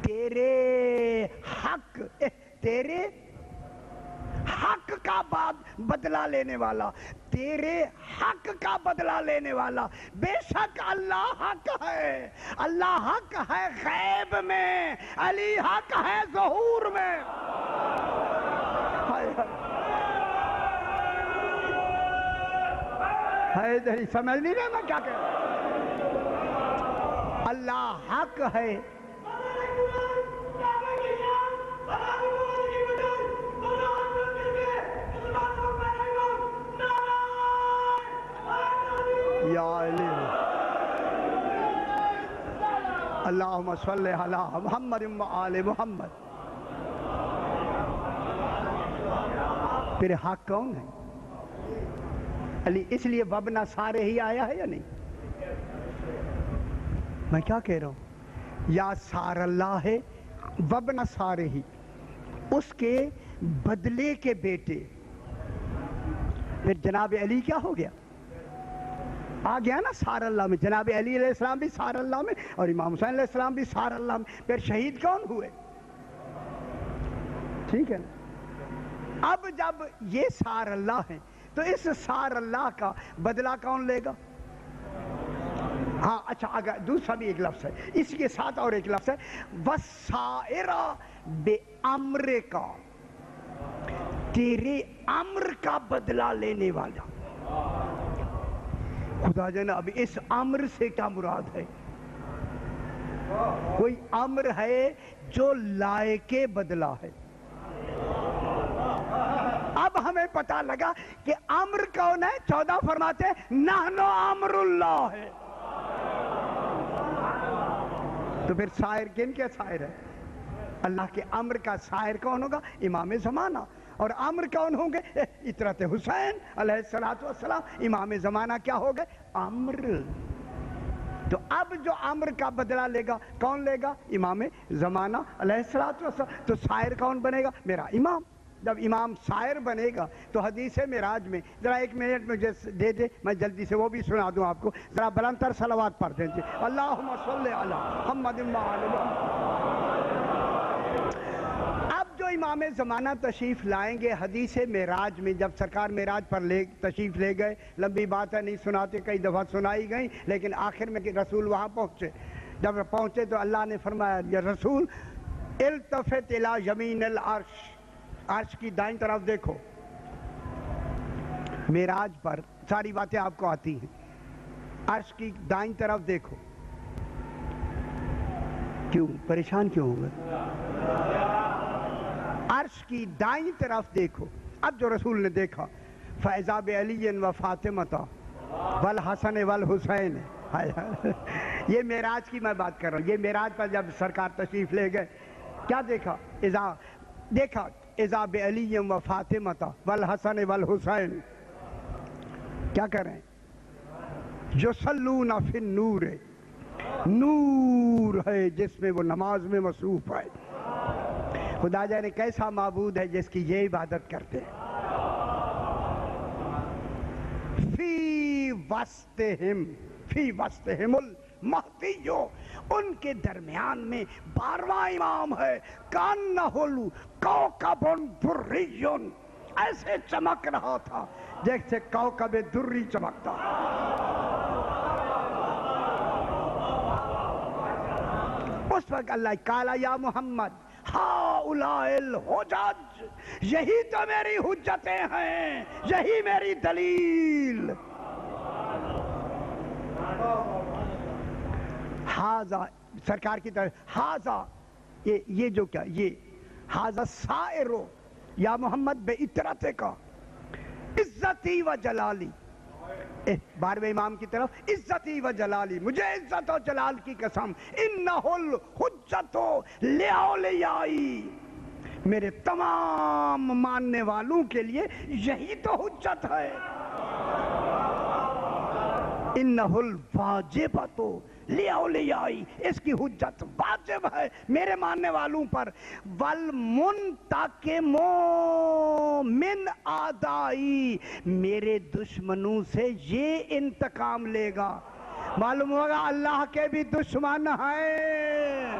تیرے حق، تیرے حق کا بدلہ لینے والا، تیرے حق کا بدلہ لینے والا. بے شک اللہ حق ہے، اللہ حق ہے غیب میں، علی حق ہے ظہور میں. سمجھ نہیں رہے میں کیا کہہ رہا ہوں؟ اللہ حق ہے. یا علی اللہم صلی علی محمد و آل محمد. پھر حق کون ہے؟ علی. اس لیے وابن سارے ہی آیا ہے یا نہیں؟ میں کیا کہہ رہا ہوں؟ یا سار اللہ ہے، وابن سارے ہی، اس کے بدلے کے بیٹے. پھر جناب علی کیا ہو گیا؟ آ گیا نا سار اللہ میں. جناب علی علیہ السلام بھی سار اللہ میں، اور امام حسین علیہ السلام بھی سار اللہ میں. پھر شہید کون ہوئے؟ ٹھیک ہے نا. اب جب یہ سار اللہ ہیں تو اس سار اللہ کا بدلہ کون لے گا؟ ہاں اچھا، اگر دوسرا بھی ایک لفظ ہے اس کے ساتھ، اور ایک لفظ ہے وَالسَّائِرَ بِأَمْرِ کا، تیرے امر کا بدلہ لینے والا. خدا جانا اب اس امر سے کیا مراد ہے؟ کوئی امر ہے جو لائق بدلہ ہے. اب ہمیں پتا لگا کہ امر کون ہے. 14 فرماتے ہیں نحن امر اللہ ہے. تو پھر سائر کن کے سائر ہے؟ اللہ کے امر کا سائر کون ہوگا؟ امام زمانہ. اور امر کون ہوں گے؟ اطرت حسین علیہ السلام. امام زمانہ کیا ہو گئے؟ امر. تو اب جو امر کا بدلہ لے گا کون لے گا؟ امام زمانہ علیہ السلام. تو سائر کون بنے گا؟ میرا امام. جب امام سائر بنے گا تو حدیث معراج میں، ذرا 1 منٹ مجھے دے دے، میں جلدی سے وہ بھی سنا دوں آپ کو. ذرا بلند تر صلوات پڑھ دیجئے. اللہم صلی علی محمد و آل محمد. اب جو امام زمانہ تشریف لائیں گے حدیث معراج میں، جب سرکار معراج پر تشریف لے گئے، لمبی بات ہے نہیں سناتے، کئی دفعہ سنائی گئی، لیکن آخر میں کہ رسول وہاں پہنچے. جب پہنچے تو اللہ نے فرمایا یا رسول التفت الی یمین العرش، عرش کی دائیں طرف دیکھو. معراج پر ساری باتیں آپ کو آتی ہیں. عرش کی دائیں طرف دیکھو. کیوں پریشان کیوں ہو گئے؟ عرش کی دائیں طرف دیکھو. اب جو رسول نے دیکھا فَإِذَا بِعَلِيٍّ وَفَاطِمَةَ وَالْحَسَنِ وَالْحُسَيْنِ. یہ معراج کی میں بات کر رہا ہوں. یہ معراج پر جب سرکار تشریف لے گئے کیا دیکھا؟ اِذَا بِعَلِيٍّ وَفَاطِمَةَ وَالْحَسَنِ وَالْحُسَيْنِ. کیا کر رہے ہیں؟ جو صلون فی النور، نور ہے جس میں وہ نماز میں مصروف ہے۔ خدا جانے کیسا معبود ہے جس کی یہ عبادت کرتے ہیں۔ فی وسطہم، فی وسطہم المہدی، ان کے درمیان میں 12واں امام ہے۔ کانہ کوکب دری، ایسے چمک رہا تھا جیسے کوکب دری چمکتا۔ اس وقت اللہ کالا یا محمد ہؤلاء الحجج، یہی تو میری حجتیں ہیں، یہی میری دلیل۔ ہاذا سرکار کی طرف، ہاذا یہ جو کیا، یہ ہاذا سائرو یا محمد بے اطرتے کا، عزتی و جلالی، 12ویں امام کی طرف، عزتی و جلالی، مجھے عزت و جلال کی قسم، انہ الحجت لاولیائی، میرے تمام ماننے والوں کے لیے یہی تو حجت ہے۔ انہ الواجبۃ لاولیائی، اس کی حجت واجب ہے میرے ماننے والوں پر۔ والمنتقم من اعدائی، میرے دشمنوں سے یہ انتقام لے گا۔ معلوم ہوگا اللہ کے بھی دشمن ہیں۔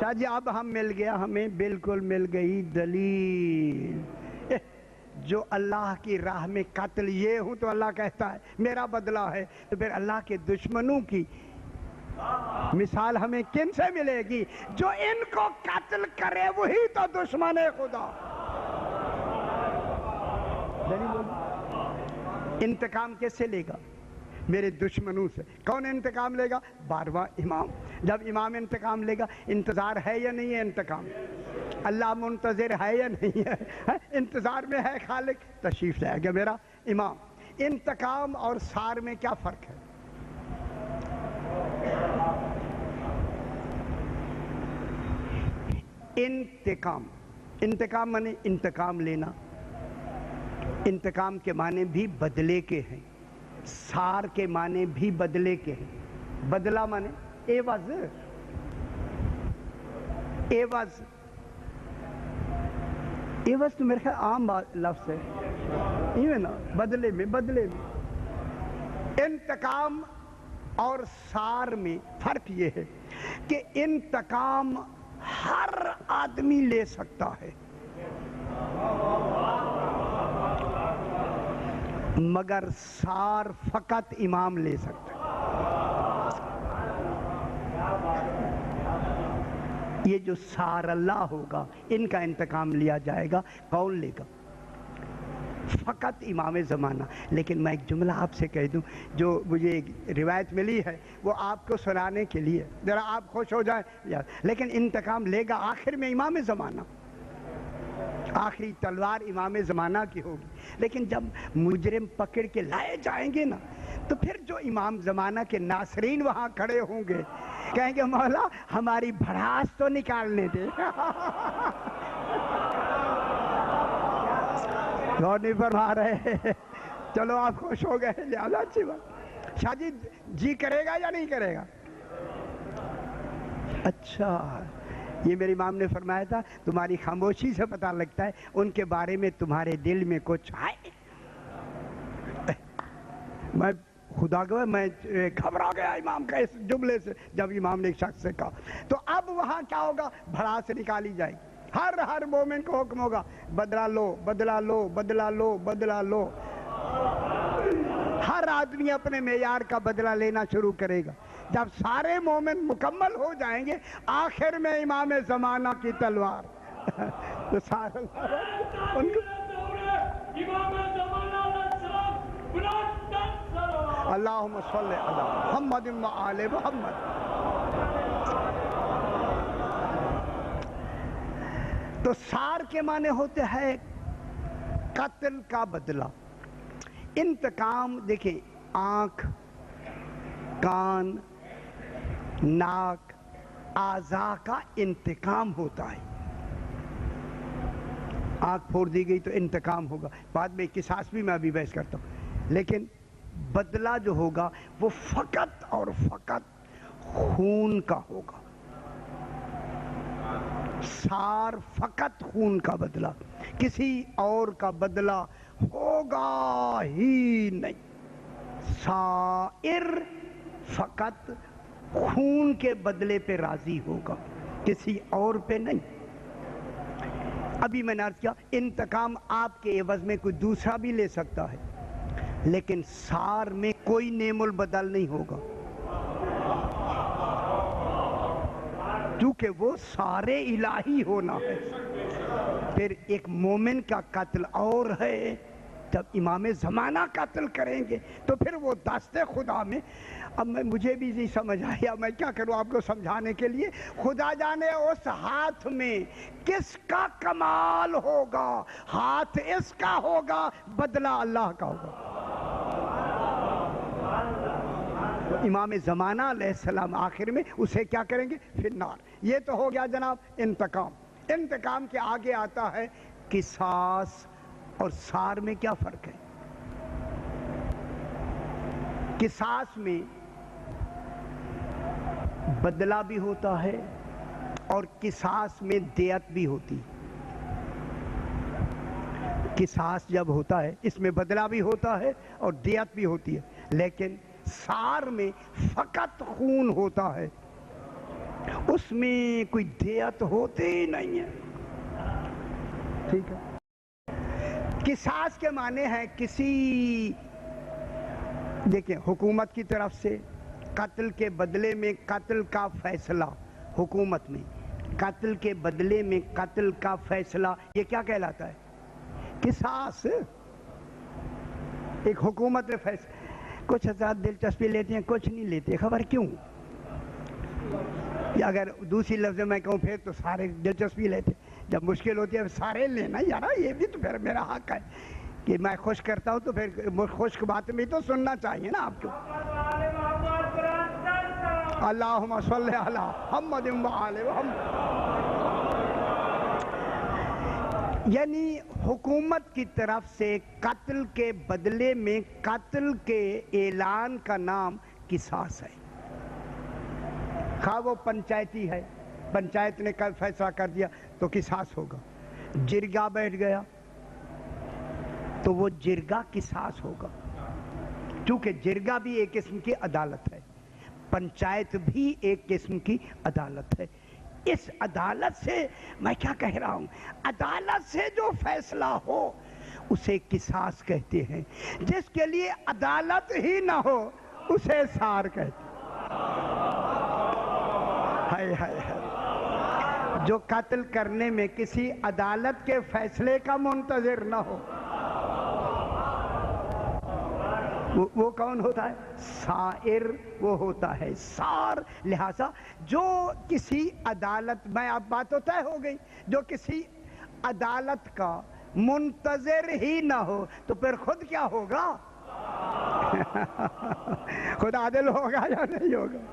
شاہ جی اب ہم مل گیا، ہمیں بالکل مل گئی دلیل۔ جو اللہ کی راہ میں قتل یہ ہوں تو اللہ کہتا ہے میرا بدلہ ہے، تو پھر اللہ کے دشمنوں کی مثال ہمیں کن سے ملے گی؟ جو ان کو قتل کرے وہی تو دشمن خدا۔ انتقام کس سے لے گا؟ میرے دشمنوں سے۔ کون انتقام لے گا؟ 12واں امام۔ جب امام انتقام لے گا، انتظار ہے یا نہیں ہے انتقام؟ اللہ منتظر ہے یا نہیں ہے؟ انتظار میں ہے خالق، تشریف لے گا میرا امام۔ انتقام اور سار میں کیا فرق ہے؟ انتقام معنی انتقام لینا، انتقام کے معنی بھی بدلے کے ہیں، سار کے معنی بھی بدلے کے ہیں۔ بدلہ معنی عوض، عوض عوض تو میرے خیال عام لفظ ہے، یہ نا بدلے میں، بدلے میں۔ انتقام اور سار میں فرق یہ ہے کہ انتقام ہر آدمی لے سکتا ہے، مگر سار فقط امام لے سکتا ہے۔ یہ جو سار اللہ ہوگا، ان کا انتقام لیا جائے گا، کون لے گا؟ فقط امام زمانہ۔ لیکن میں ایک جملہ آپ سے کہہ دوں، جو مجھے ایک روایت ملی ہے، وہ آپ کو سنانے کے لیے، ذرا آپ خوش ہو جائیں۔ لیکن انتقام لے گا آخر میں امام زمانہ، آخری تلوار امام زمانہ کی ہوگی۔ لیکن جب مجرم پکڑ کے لائے جائیں گے نا، تو پھر جو امام زمانہ کے ناصرین وہاں کھڑے ہوں گے، کہیں گے مولا ہماری بھڑاس تو نکالنے دے۔ غور نہیں فرما رہے؟ چلو آپ خوش ہو گئے، لہذا اچھی بات۔ شاہ جی جی کرے گا یا نہیں کرے گا؟ اچھا، یہ میرے امام نے فرمایا تھا، تمہاری خاموشی سے پتہ لگتا ہے ان کے بارے میں تمہارے دل میں کچھ ہے۔ میں خدا گواہ میں گھبرا گیا امام کا اس جملے سے، جب امام نے ایک شخص سے کہا۔ تو اب وہاں کیا ہوگا؟ بھڑاس نکالی جائے گی۔ ہر مومن کو حکم ہوگا بدلہ لو، بدلہ لو، بدلہ لو، بدلہ لو۔ ہر آدمی اپنے معیار کا بدلہ لینا شروع کرے گا۔ جب سارے مومن مکمل ہو جائیں گے، آخر میں امام زمانہ کی تلوار تو سارے ان کو اللہم صلی علی محمد و آل محمد۔ تو سار کے معنی ہوتے ہیں قتل کا بدلہ۔ انتقام دیکھیں، آنکھ، کان، ناک، اعضاء کا انتقام ہوتا ہے۔ آنکھ پھوڑ دی گئی تو انتقام ہوگا، بعد میں قصاص بھی میں ابھی بحث کرتا ہوں، لیکن بدلہ جو ہوگا وہ فقط اور فقط خون کا ہوگا، سار فقط خون کا بدلہ، کسی اور کا بدلہ ہوگا ہی نہیں، سائر فقط خون کے بدلے پہ راضی ہوگا، کسی اور پہ نہیں۔ ابھی میں نے عرض کیا انتقام آپ کے عوض میں کوئی دوسرا بھی لے سکتا ہے، لیکن سار میں کوئی نعم البدل نہیں ہوگا، کیونکہ وہ سارے الہی ہونا ہے۔ پھر ایک مومن کا قتل اور ہے، جب امام زمانہ قتل کریں گے تو پھر وہ دست خدا میں، اب مجھے بھی نہیں سمجھ آیا، میں کیا کروں آپ کو سمجھانے کے لیے، خدا جانے اس ہاتھ میں کس کا کمال ہوگا، ہاتھ اس کا ہوگا، بدلہ اللہ کا ہوگا۔ امام زمانہ علیہ السلام آخر میں اسے کیا کریں گے، فی النار۔ یہ تو ہو گیا جناب انتقام۔ انتقام کے آگے آتا ہے قصاص، اور سار میں کیا فرق ہے؟ قصاص میں بدلہ بھی ہوتا ہے اور قصاص میں دیت بھی ہوتی ہے۔ قصاص جب ہوتا ہے اس میں بدلہ بھی ہوتا ہے اور دیت بھی ہوتی ہے، لیکن سار میں فقط خون ہوتا ہے، اس میں کوئی دیت ہوتی نہیں ہے، ٹھیک ہے۔ قصاص کے معنی ہے کسی، دیکھیں حکومت کی طرف سے قتل کے بدلے میں قتل کا فیصلہ، حکومت میں قتل کے بدلے میں قتل کا فیصلہ، یہ کیا کہلاتا ہے؟ قصاص۔ ایک حکومت میں فیصلہ، کچھ حضرات دلچسپی لیتے ہیں کچھ نہیں لیتے، خبر کیوں؟ یا اگر دوسری لفظ میں کہوں پھر تو سارے دلچسپی لیتے، جب مشکل ہوتی ہے سارے لینا، یار یہ بھی تو پھر میرا حق ہے کہ میں خوش کرتا ہوں، تو پھر خشک بات بھی تو سننا چاہیے نا آپ کو۔ اللہم صلی علی محمد وآل محمد۔ یعنی حکومت کی طرف سے قتل کے بدلے میں قتل کے اعلان کا نام قصاص ہے، خواہ وہ پنچایتی ہے، پنچایت نے کل فیصلہ کر دیا تو قصاص ہوگا، جرگہ بیٹھ گیا تو وہ جرگہ قصاص ہوگا، کیونکہ جرگہ بھی ایک قسم کی عدالت ہے، پنچایت بھی ایک قسم کی عدالت ہے۔ اس عدالت سے میں کیا کہہ رہا ہوں، عدالت سے جو فیصلہ ہو اسے قصاص کہتے ہیں، جس کے لیے عدالت ہی نہ ہو اسے سار کہتے ہیں۔ جو قتل کرنے میں کسی عدالت کے فیصلے کا منتظر نہ ہو وہ کون ہوتا ہے؟ سائر، وہ ہوتا ہے سار۔ لہذا جو کسی عدالت میں، اب بات تو طے ہو گئی، جو کسی عدالت کا منتظر ہی نہ ہو تو پھر خود کیا ہوگا؟ خود عادل ہوگا یا نہیں ہوگا؟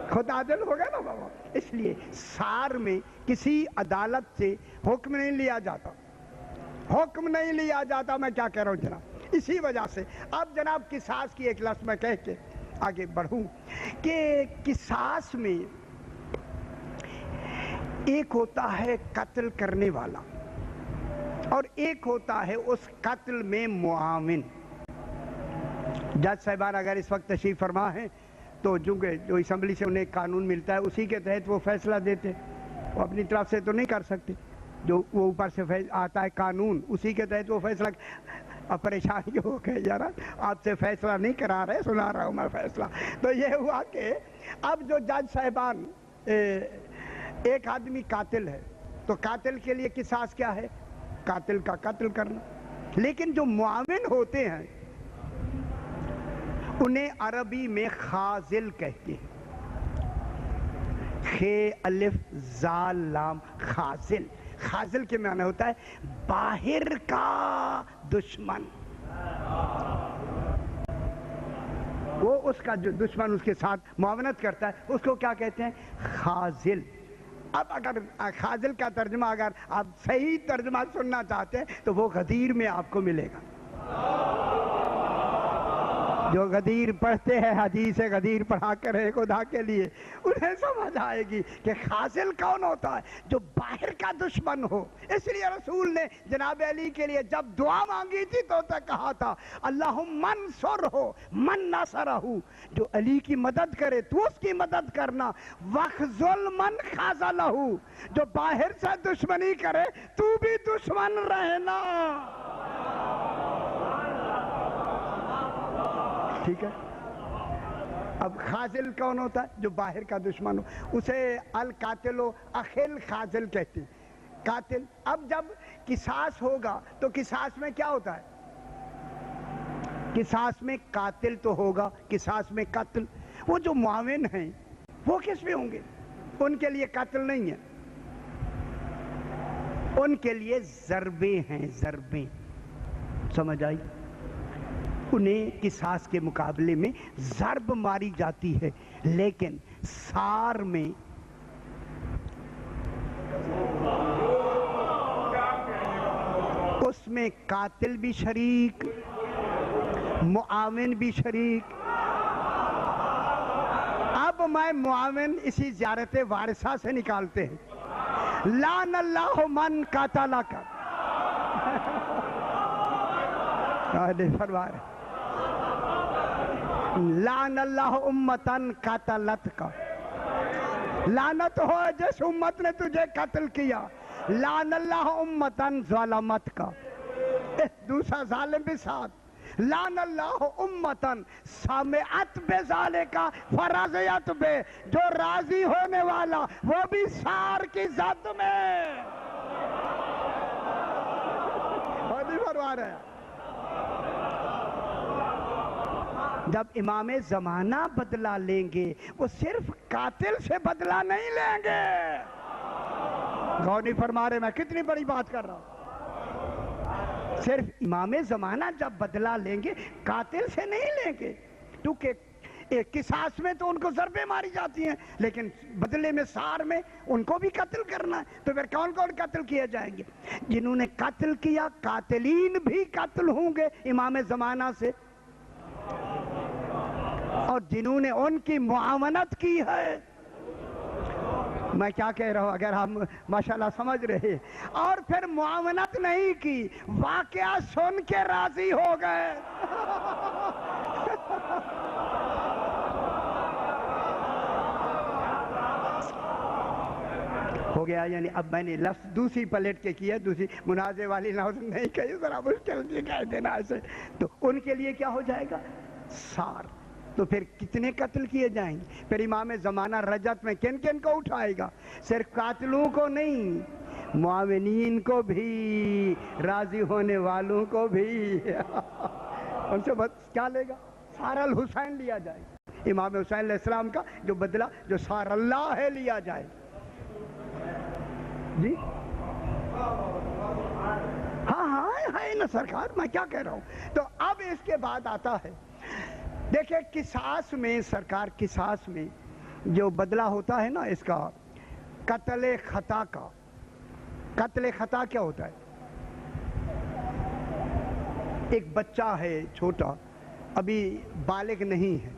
خود عادل ہوگا نا بابا۔ اس لیے سار میں کسی عدالت سے حکم نہیں لیا جاتا، حکم نہیں لیا جاتا، میں کیا کہہ رہا ہوں جناب۔ اسی وجہ سے اب جناب قصاص کی ایک لفظ میں کہہ کے آگے بڑھوں کہ قصاص میں ایک ہوتا ہے قتل کرنے والا اور ایک ہوتا ہے اس قتل میں معاون۔ جج صاحبان اگر اس وقت تشریف فرما ہے تو جو اسمبلی سے انہیں قانون ملتا ہے اسی کے تحت وہ فیصلہ دیتے، وہ اپنی طرف سے تو نہیں کر سکتے، جو وہ اوپر سے آتا ہے قانون اسی کے تحت وہ فیصلہ۔ اب پریشانی ہو گئی یار، آپ سے فیصلہ نہیں کرا رہے، سنا رہا ہوں میں فیصلہ۔ تو یہ ہوا کہ اب جو جج صاحبان، ایک آدمی قاتل ہے تو قاتل کے لیے قصاص کیا ہے؟ قاتل کا قتل کرنا، لیکن جو معاون ہوتے ہیں انہیں عربی میں خازل کہتے ہیں، خے الف زال لام، خازل۔ خازل کے معنی ہوتا ہے باہر کا دشمن، وہ اس کا جو دشمن اس کے ساتھ معاونت کرتا ہے اس کو کیا کہتے ہیں؟ خازل۔ اب اگر خازل کا ترجمہ اگر آپ صحیح ترجمہ سننا چاہتے ہیں تو وہ غدیر میں آپ کو ملے گا. جو غدیر پڑھتے ہیں حدیث غدیر پڑھا کر ہے خدا کے لیے انہیں سمجھ آئے گی کہ خازل کون ہوتا ہے، جو باہر کا دشمن ہو. اس لیے رسول نے جناب علی کے لیے جب دعا مانگی تھی تو کہا تھا اللہم منصرہ من نصرہ، جو علی کی مدد کرے تو اس کی مدد کرنا، وخذل من خذلہ، جو باہر سے دشمنی کرے تو بھی دشمن رہنا. ٹھیک ہے. اب خازل کون ہوتا ہے؟ جو باہر کا دشمن ہو. اسے القاتل اخل خازل کہتے ہیں. قاتل. اب جب قصاص ہوگا تو قصاص میں کیا ہوتا ہے؟ قصاص میں قاتل تو ہوگا، قصاص میں قتل. وہ جو معاون ہیں وہ کس میں ہوں گے؟ ان کے لیے قتل نہیں ہے، ان کے لیے ضربیں ہیں، ضربیں. سمجھ آئی؟ انہیں قصاص کے مقابلے میں ضرب ماری جاتی ہے، لیکن سار میں اس میں قاتل بھی شریک، معاون بھی شریک. اب میں معاون اسی زیارت وارثہ سے نکالتے ہیں. لعن اللہ من قاتل کا فرما رہے، لعن اللہ امتن قتلت کا، لعنت ہو جس امت نے تجھے قتل کیا. لعن اللہ امتن ظلمت کا، دوسرا ظالم بھی ساتھ. لعن اللہ امتن سمعت بذالک فرضیت بے، جو راضی ہونے والا وہ بھی سار کی زد میں. اور نہیں فرما رہے ہیں. جب امام زمانہ بدلہ لیں گے وہ صرف قاتل سے بدلہ نہیں لیں گے. غور نہیں فرما رہے، میں کتنی بڑی بات کر رہا ہوں. صرف امام زمانہ جب بدلہ لیں گے قاتل سے نہیں لیں گے، کیونکہ قصاص میں تو ان کو ضربیں ماری جاتی ہیں، لیکن بدلے میں سار میں ان کو بھی قتل کرنا ہے. تو پھر کون کون قتل کیے جائیں گے؟ جنہوں نے قتل کیا قاتلین بھی قتل ہوں گے امام زمانہ سے، اور جنہوں نے ان کی معاونت کی ہے. میں کیا کہہ رہا ہوں اگر ہم ماشاءاللہ سمجھ رہے. اور پھر معاونت نہیں کی، واقعہ سن کے راضی ہو گئے. ہو گیا. یعنی اب میں نے لفظ دوسری پلٹ کے کیا، دوسری منازع والی لفظ نہیں کہی، ذرا مشکل سے کہہ دینا ایسے. تو ان کے لیے کیا ہو جائے گا؟ سار. تو پھر کتنے قتل کیے جائیں گے؟ پھر امام زمانہ رجت میں کن کن کو اٹھائے گا؟ صرف قاتلوں کو نہیں، معاونین کو بھی، راضی ہونے والوں کو بھی. ان سے بس کیا لے گا؟ سار الحسین لیا جائے گا. امام حسین علیہ السلام کا جو بدلہ جو سار اللہ ہے لیا جائے. جی ہاں ہے نا سرکار، میں کیا کہہ رہا ہوں. تو اب اس کے بعد آتا ہے، دیکھیں قصاص میں سرکار، قصاص میں جو بدلہ ہوتا ہے نا اس کا، قتل خطا کا. قتل خطا کیا ہوتا ہے؟ ایک بچہ ہے چھوٹا، ابھی بالغ نہیں ہے،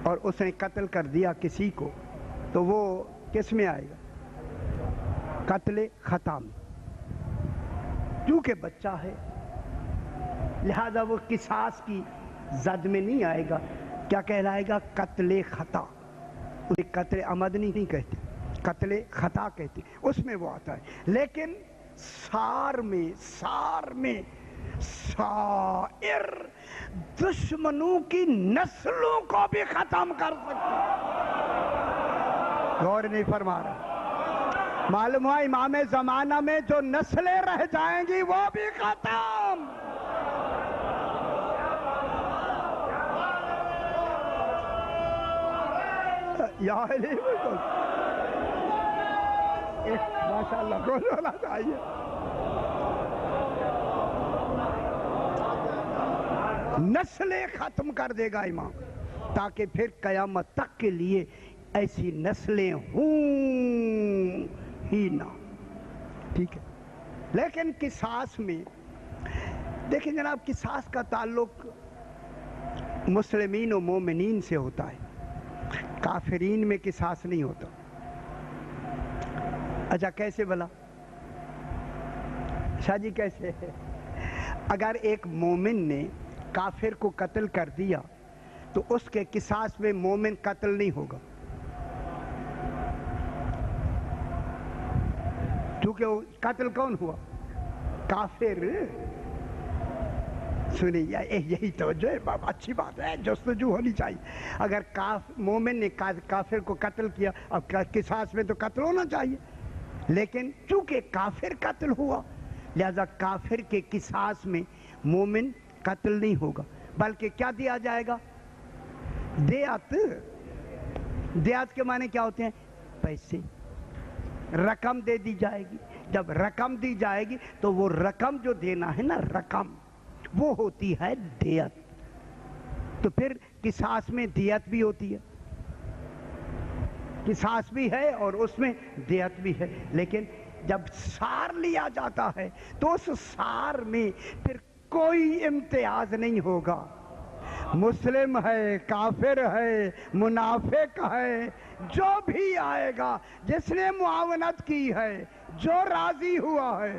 اور اس نے قتل کر دیا کسی کو، تو وہ کس میں آئے گا؟ قتل خطا میں. کیونکہ بچہ ہے لہذا وہ قصاص کی زد میں نہیں آئے گا. کیا کہلائے گا؟ قتل خطا. اسے قتل عمد نہیں کہتے، قتل خطا کہتے، اس میں وہ آتا ہے. لیکن سار میں سائر دشمنوں کی نسلوں کو بھی ختم کر سکتا. غور نہیں فرما رہا. معلوم ہوا امام زمانہ میں جو نسلیں رہ جائیں گی وہ بھی ختم. یا علی ماشاءاللہ کون ہونا چاہیے. نسلیں ختم کر دے گا امام، تاکہ پھر قیامت تک کے لیے ایسی نسلیں ہوں ہی نہ. ٹھیک ہے. لیکن قصاص میں دیکھیں جناب، قصاص کا تعلق مسلمین و مومنین سے ہوتا ہے، کافرین میں قصاص نہیں ہوتا. اچھا کیسے بھلا؟ شاہ جی کیسے؟ اگر ایک مومن نے کافر کو قتل کر دیا تو اس کے قصاص میں مومن قتل نہیں ہوگا، کیونکہ وہ قتل کون ہوا؟ کافر. سنیے یہی توجہ ہے، اچھی بات ہے، جستجو ہونی چاہیے. اگر مومن نے کافر کو قتل کیا، اب قصاص میں تو قتل ہونا چاہیے، لیکن چونکہ کافر قتل ہوا لہذا کافر کے قصاص میں مومن قتل نہیں ہوگا، بلکہ کیا دیا جائے گا؟ دیات. دیات کے معنی کیا ہوتے ہیں؟ پیسے، رقم دے دی جائے گی. جب رقم دی جائے گی تو وہ رقم جو دینا ہے نا، رقم وہ ہوتی ہے دیت. تو پھر قصاص میں دیت بھی ہوتی ہے، قصاص بھی ہے اور اس میں دیت بھی ہے. لیکن جب سار لیا جاتا ہے تو اس سار میں پھر کوئی امتیاز نہیں ہوگا. مسلم ہے، کافر ہے، منافق ہے، جو بھی آئے گا، جس نے معاونت کی ہے، جو راضی ہوا ہے،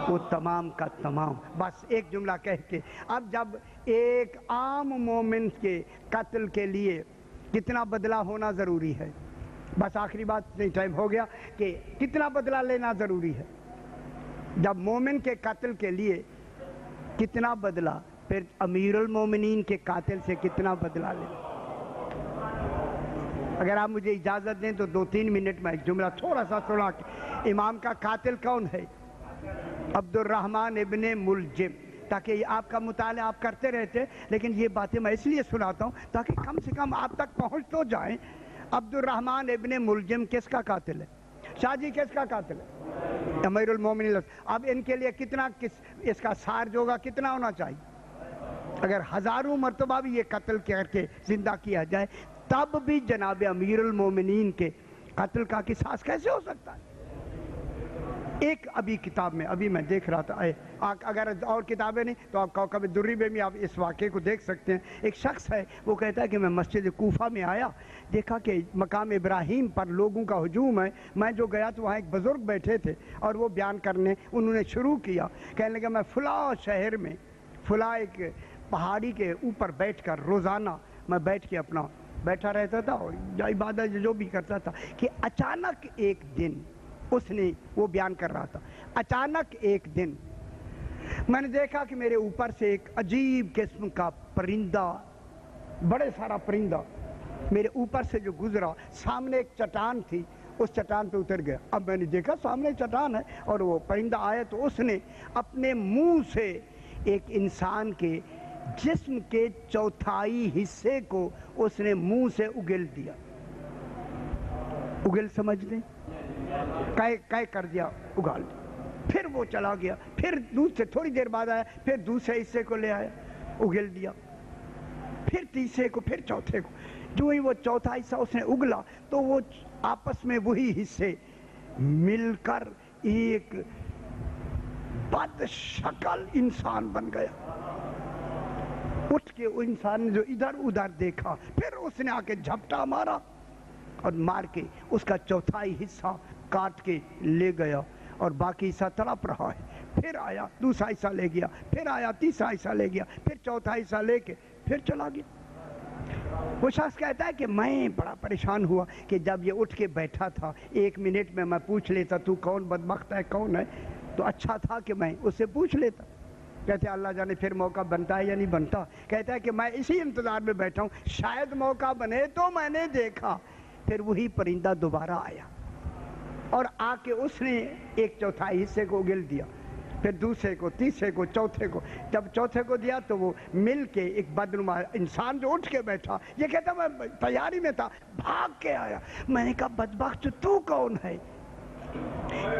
وہ تمام کا تمام. بس ایک جملہ کہہ کے اب جب ایک عام مومن کے قتل کے لیے کتنا بدلہ ہونا ضروری ہے، بس آخری بات نہیں، ٹائم ہو گیا، کہ کتنا بدلہ لینا ضروری ہے. جب مومن کے قتل کے لیے کتنا بدلہ، پھر امیر المومنین کے قاتل سے کتنا بدلہ لینا. اگر آپ مجھے اجازت دیں تو 2-3 منٹ میں ایک جملہ تھوڑا سا سنا کے. امام کا قاتل کون ہے؟ عبد الرحمن ابن ملجم. تاکہ آپ کا مطالعہ آپ کرتے رہتے، لیکن یہ باتیں میں اس لیے سناتا ہوں تاکہ کم سے کم آپ تک پہنچ تو جائیں. عبد الرحمن ابن ملجم کس کا قاتل ہے؟ شاہ جی کس کا قاتل ہے؟ امیر المومنین. اب ان کے لیے کتنا اس کا سار جو ہوگا کتنا ہونا چاہیے؟ اگر 1000 مرتبہ بھی یہ قتل کر کے زندہ کیا جائے تب بھی جناب امیر المومنین کے قتل کا قصاص کیسے ہو سکتا ہے؟ ایک ابھی کتاب میں ابھی میں دیکھ رہا تھا، اگر اور کتابیں نہیں تو آپ کوكب الدری میں بھی آپ اس واقعے کو دیکھ سکتے ہیں. ایک شخص ہے، وہ کہتا ہے کہ میں مسجد کوفہ میں آیا، دیکھا کہ مقام ابراہیم پر لوگوں کا ہجوم ہے. میں جو گیا تو وہاں ایک بزرگ بیٹھے تھے اور وہ بیان کرنے انہوں نے شروع کیا. کہنے لگا میں فلاں شہر میں فلاں ایک پہاڑی کے اوپر بیٹھ کر روزانہ میں بیٹھ کے اپنا بیٹھا رہتا تھا اور عبادت جو بھی کرتا تھا، کہ اچانک ایک دن اس نے، وہ بیان کر رہا تھا، اچانک ایک دن میں نے دیکھا کہ میرے اوپر سے ایک عجیب قسم کا پرندہ، بڑے سارا پرندہ میرے اوپر سے جو گزرا، سامنے ایک چٹان تھی، اس چٹان پہ اتر گیا. اب میں نے دیکھا سامنے چٹان ہے اور وہ پرندہ آیا تو اس نے اپنے منہ سے ایک انسان کے جسم کے 1/4 حصے کو اس نے منہ سے اگل دیا. اگل سمجھ لیں، کہہ کر دیا، اگال دیا. پھر وہ چلا گیا، پھر دوسرے تھوڑی دیر بعد آیا، پھر دوسرے حصے کو لے آیا، اگل دیا، پھر تیسرے کو، پھر چوتھے کو. جو ہی وہ چوتھا حصہ اس نے اگلا تو وہ آپس میں وہی حصے مل کر ایک بد شکل انسان بن گیا. اٹھ کے وہ انسان نے جو ادھر ادھر دیکھا، پھر اس نے آ کے جھپٹا مارا اور مار کے اس کا 1/4 حصہ کاٹ کے لے گیا اور باقی حصہ تڑپ رہا ہے. پھر آیا دوسرا حصہ لے گیا، پھر آیا تیسرا حصہ لے گیا، پھر چوتھا حصہ لے کے پھر چلا گیا. وہ شخص کہتا ہے کہ میں بڑا پریشان ہوا کہ جب یہ اٹھ کے بیٹھا تھا 1 منٹ میں پوچھ لیتا تو کون بدبخت ہے کون ہے، تو اچھا تھا کہ میں اس سے پوچھ لیتا. کہتے ہیں اللہ جانے پھر موقع بنتا ہے یا نہیں بنتا. کہتا ہے کہ میں اسی انتظار میں بیٹھا ہوں، شاید موقع بنے. تو میں نے دیکھا پھر وہی پرندہ دوبارہ آیا اور آ کے اس نے 1/4 حصے کو اگل دیا، پھر دوسرے کو، تیسرے کو، چوتھے کو. جب چوتھے کو دیا تو وہ مل کے ایک بدنما انسان جو اٹھ کے بیٹھا، یہ کہتا میں تیاری میں تھا، بھاگ کے آیا. میں نے کہا بدبخت تو کون ہے؟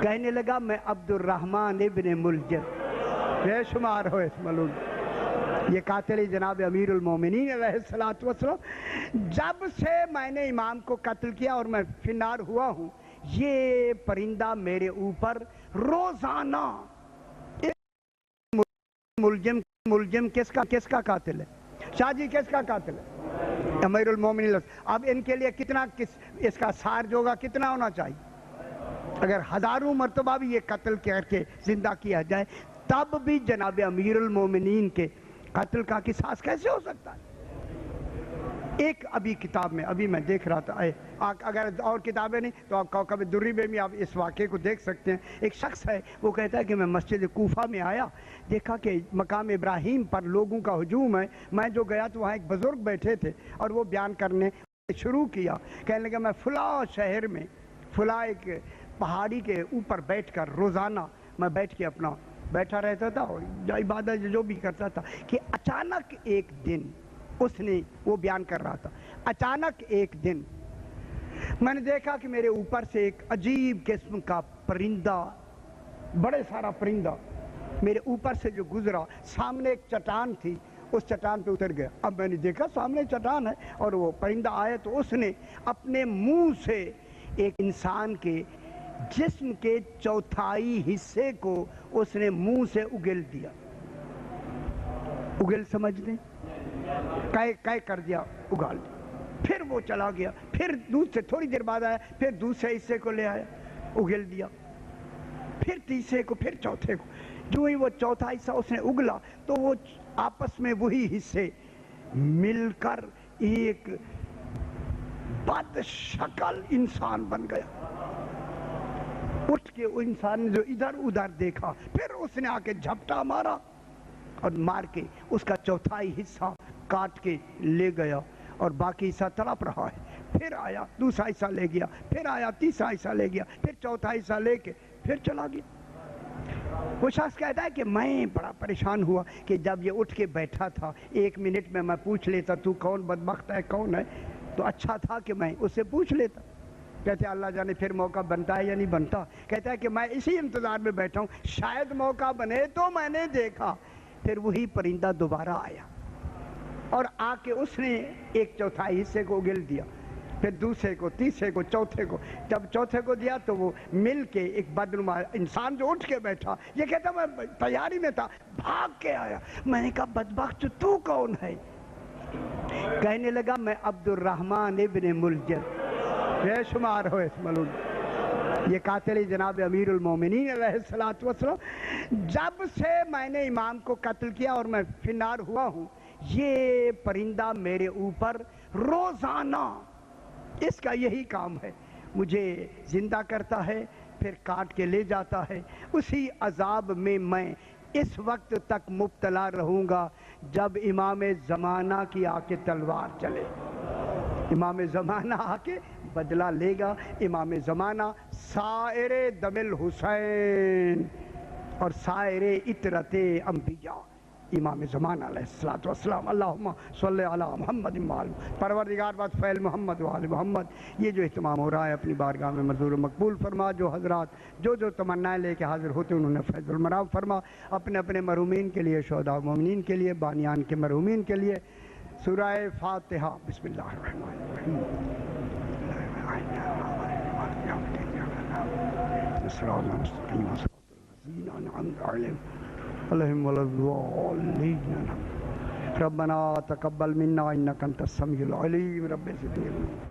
کہنے لگا میں عبد الرحمن ابن ملجم. بے شمار ہو اس ملون. یہ قاتل جناب امیر المومنین علیہ الصلوۃ والسلام، جب سے میں نے امام کو قتل کیا اور میں فنار ہوا ہوں، یہ پرندہ میرے اوپر روزانہ ملزم کس کا قاتل ہے؟ شاہ جی کس کا قاتل ہے؟ امیر المومنین۔ اب ان کے لیے کتنا اس کا سارج ہوگا، کتنا ہونا چاہیے؟ اگر ہزاروں مرتبہ بھی یہ قتل کر کے زندہ کیا جائے تب بھی جناب امیر المومنین کے قتل کا قصاص کیسے ہو سکتا ہے؟ ایک ابھی کتاب میں ابھی میں دیکھ رہا تھا، اگر اور کتابیں نہیں تو آپ کوکب الدری میں بھی آپ اس واقعے کو دیکھ سکتے ہیں۔ ایک شخص ہے، وہ کہتا ہے کہ میں مسجد کوفہ میں آیا، دیکھا کہ مقام ابراہیم پر لوگوں کا ہجوم ہے، میں جو گیا تو وہاں ایک بزرگ بیٹھے تھے اور وہ بیان کرنے شروع کیا، کہنے لگا میں فلاں شہر میں فلاں ایک پہاڑی کے اوپر بیٹھ کر روزانہ میں بیٹھ کے اپنا بیٹھا رہتا تھا اور عبادت جو بھی کرتا تھا، کہ اچانک ایک دن اس نے، وہ بیان کر رہا تھا، اچانک ایک دن میں نے دیکھا کہ میرے اوپر سے ایک عجیب قسم کا پرندہ، بڑے سارا پرندہ میرے اوپر سے جو گزرا، سامنے ایک چٹان تھی، اس چٹان پہ اتر گیا۔ اب میں نے دیکھا سامنے چٹان ہے اور وہ پرندہ آیا تو اس نے اپنے منہ سے ایک انسان کے جسم کے چوتھائی حصے کو اس نے منہ سے اگل دیا۔ اگل سمجھ دیں، کہہ کر دیا، اگال دیا۔ پھر وہ چلا گیا، پھر دوسرے تھوڑی دیر بعد آیا، پھر دوسرے حصے کو لے آیا، اگل دیا، پھر تیسرے کو، پھر چوتھے کو۔ جو ہی وہ چوتھا حصہ اس نے اگلا تو وہ آپس میں وہی حصے مل کر ایک بد شکل انسان بن گیا۔ اٹھ کے وہ انسان نے جو ادھر ادھر دیکھا، پھر اس نے آ کے جھپٹا مارا اور مار کے اس کا چوتھائی حصہ کاٹ کے لے گیا اور باقی حصہ تڑپ رہا ہے۔ پھر آیا دوسرا حصہ لے گیا، پھر آیا تیسرا حصہ لے گیا، پھر چوتھا حصہ لے کے پھر چلا گیا۔ وہ شخص کہتا ہے کہ میں بڑا پریشان ہوا کہ جب یہ اٹھ کے بیٹھا تھا، ایک منٹ میں پوچھ لیتا تو کون بدبخت ہے، کون ہے، تو اچھا تھا کہ میں اس سے پوچھ لیتا۔ کہتے ہیں اللہ جانے پھر موقع بنتا ہے یا نہیں بنتا۔ کہتا ہے کہ میں اسی انتظار میں بیٹھا ہوں، شاید موقع بنے۔ تو میں نے دیکھا پھر وہی پرندہ دوبارہ آیا اور آ کے اس نے ایک چوتھائی حصے کو اگل دیا، پھر دوسرے کو، تیسرے کو، چوتھے کو۔ جب چوتھے کو دیا تو وہ مل کے ایک بدنما انسان جو اٹھ کے بیٹھا، یہ کہتا میں تیاری میں تھا، بھاگ کے آیا۔ میں نے کہا بدبخت تو کون ہے؟ کہنے لگا میں عبد الرحمن ابن ملجم۔ بے شمار ہو اس ملون، یہ قاتل جناب امیر المومنین علیہ الصلوۃ والسلام، جب سے میں نے امام کو قتل کیا اور میں فنار ہوا ہوں، یہ پرندہ میرے اوپر روزانہ، اس کا یہی کام ہے، مجھے زندہ کرتا ہے پھر کاٹ کے لے جاتا ہے۔ اسی عذاب میں میں اس وقت تک مبتلا رہوں گا جب امام زمانہ کی آ کے تلوار چلے۔ امام زمانہ آ کے بدلہ لے گا۔ امام زمانہ سائر دم الحسین اور سائر عطرت انبیاء، امام زمانہ علیہ الصلوۃ والسلام۔ اللہم صلی علی محمد وآل پروردگار بات فعل محمد وآل محمد۔ یہ جو اہتمام ہو رہا ہے اپنی بارگاہ میں منظور و مقبول فرما۔ جو حضرات جو تمنائیں لے کے حاضر ہوتے انہوں نے فیض المرام فرما۔ اپنے اپنے مرحومین کے لیے، شہداء و مومنین کے لیے، بانیان کے مرحومین کے لیے سورہ فاتحہ۔ بسم اللہ الرحمن الرحیم۔ صراط المستقیم صراط الذین انعمت علیہم غیر المغضوب علیہم۔ ربنا تقبل منا انک انت السمیع العلیم۔ رب زدنی علما۔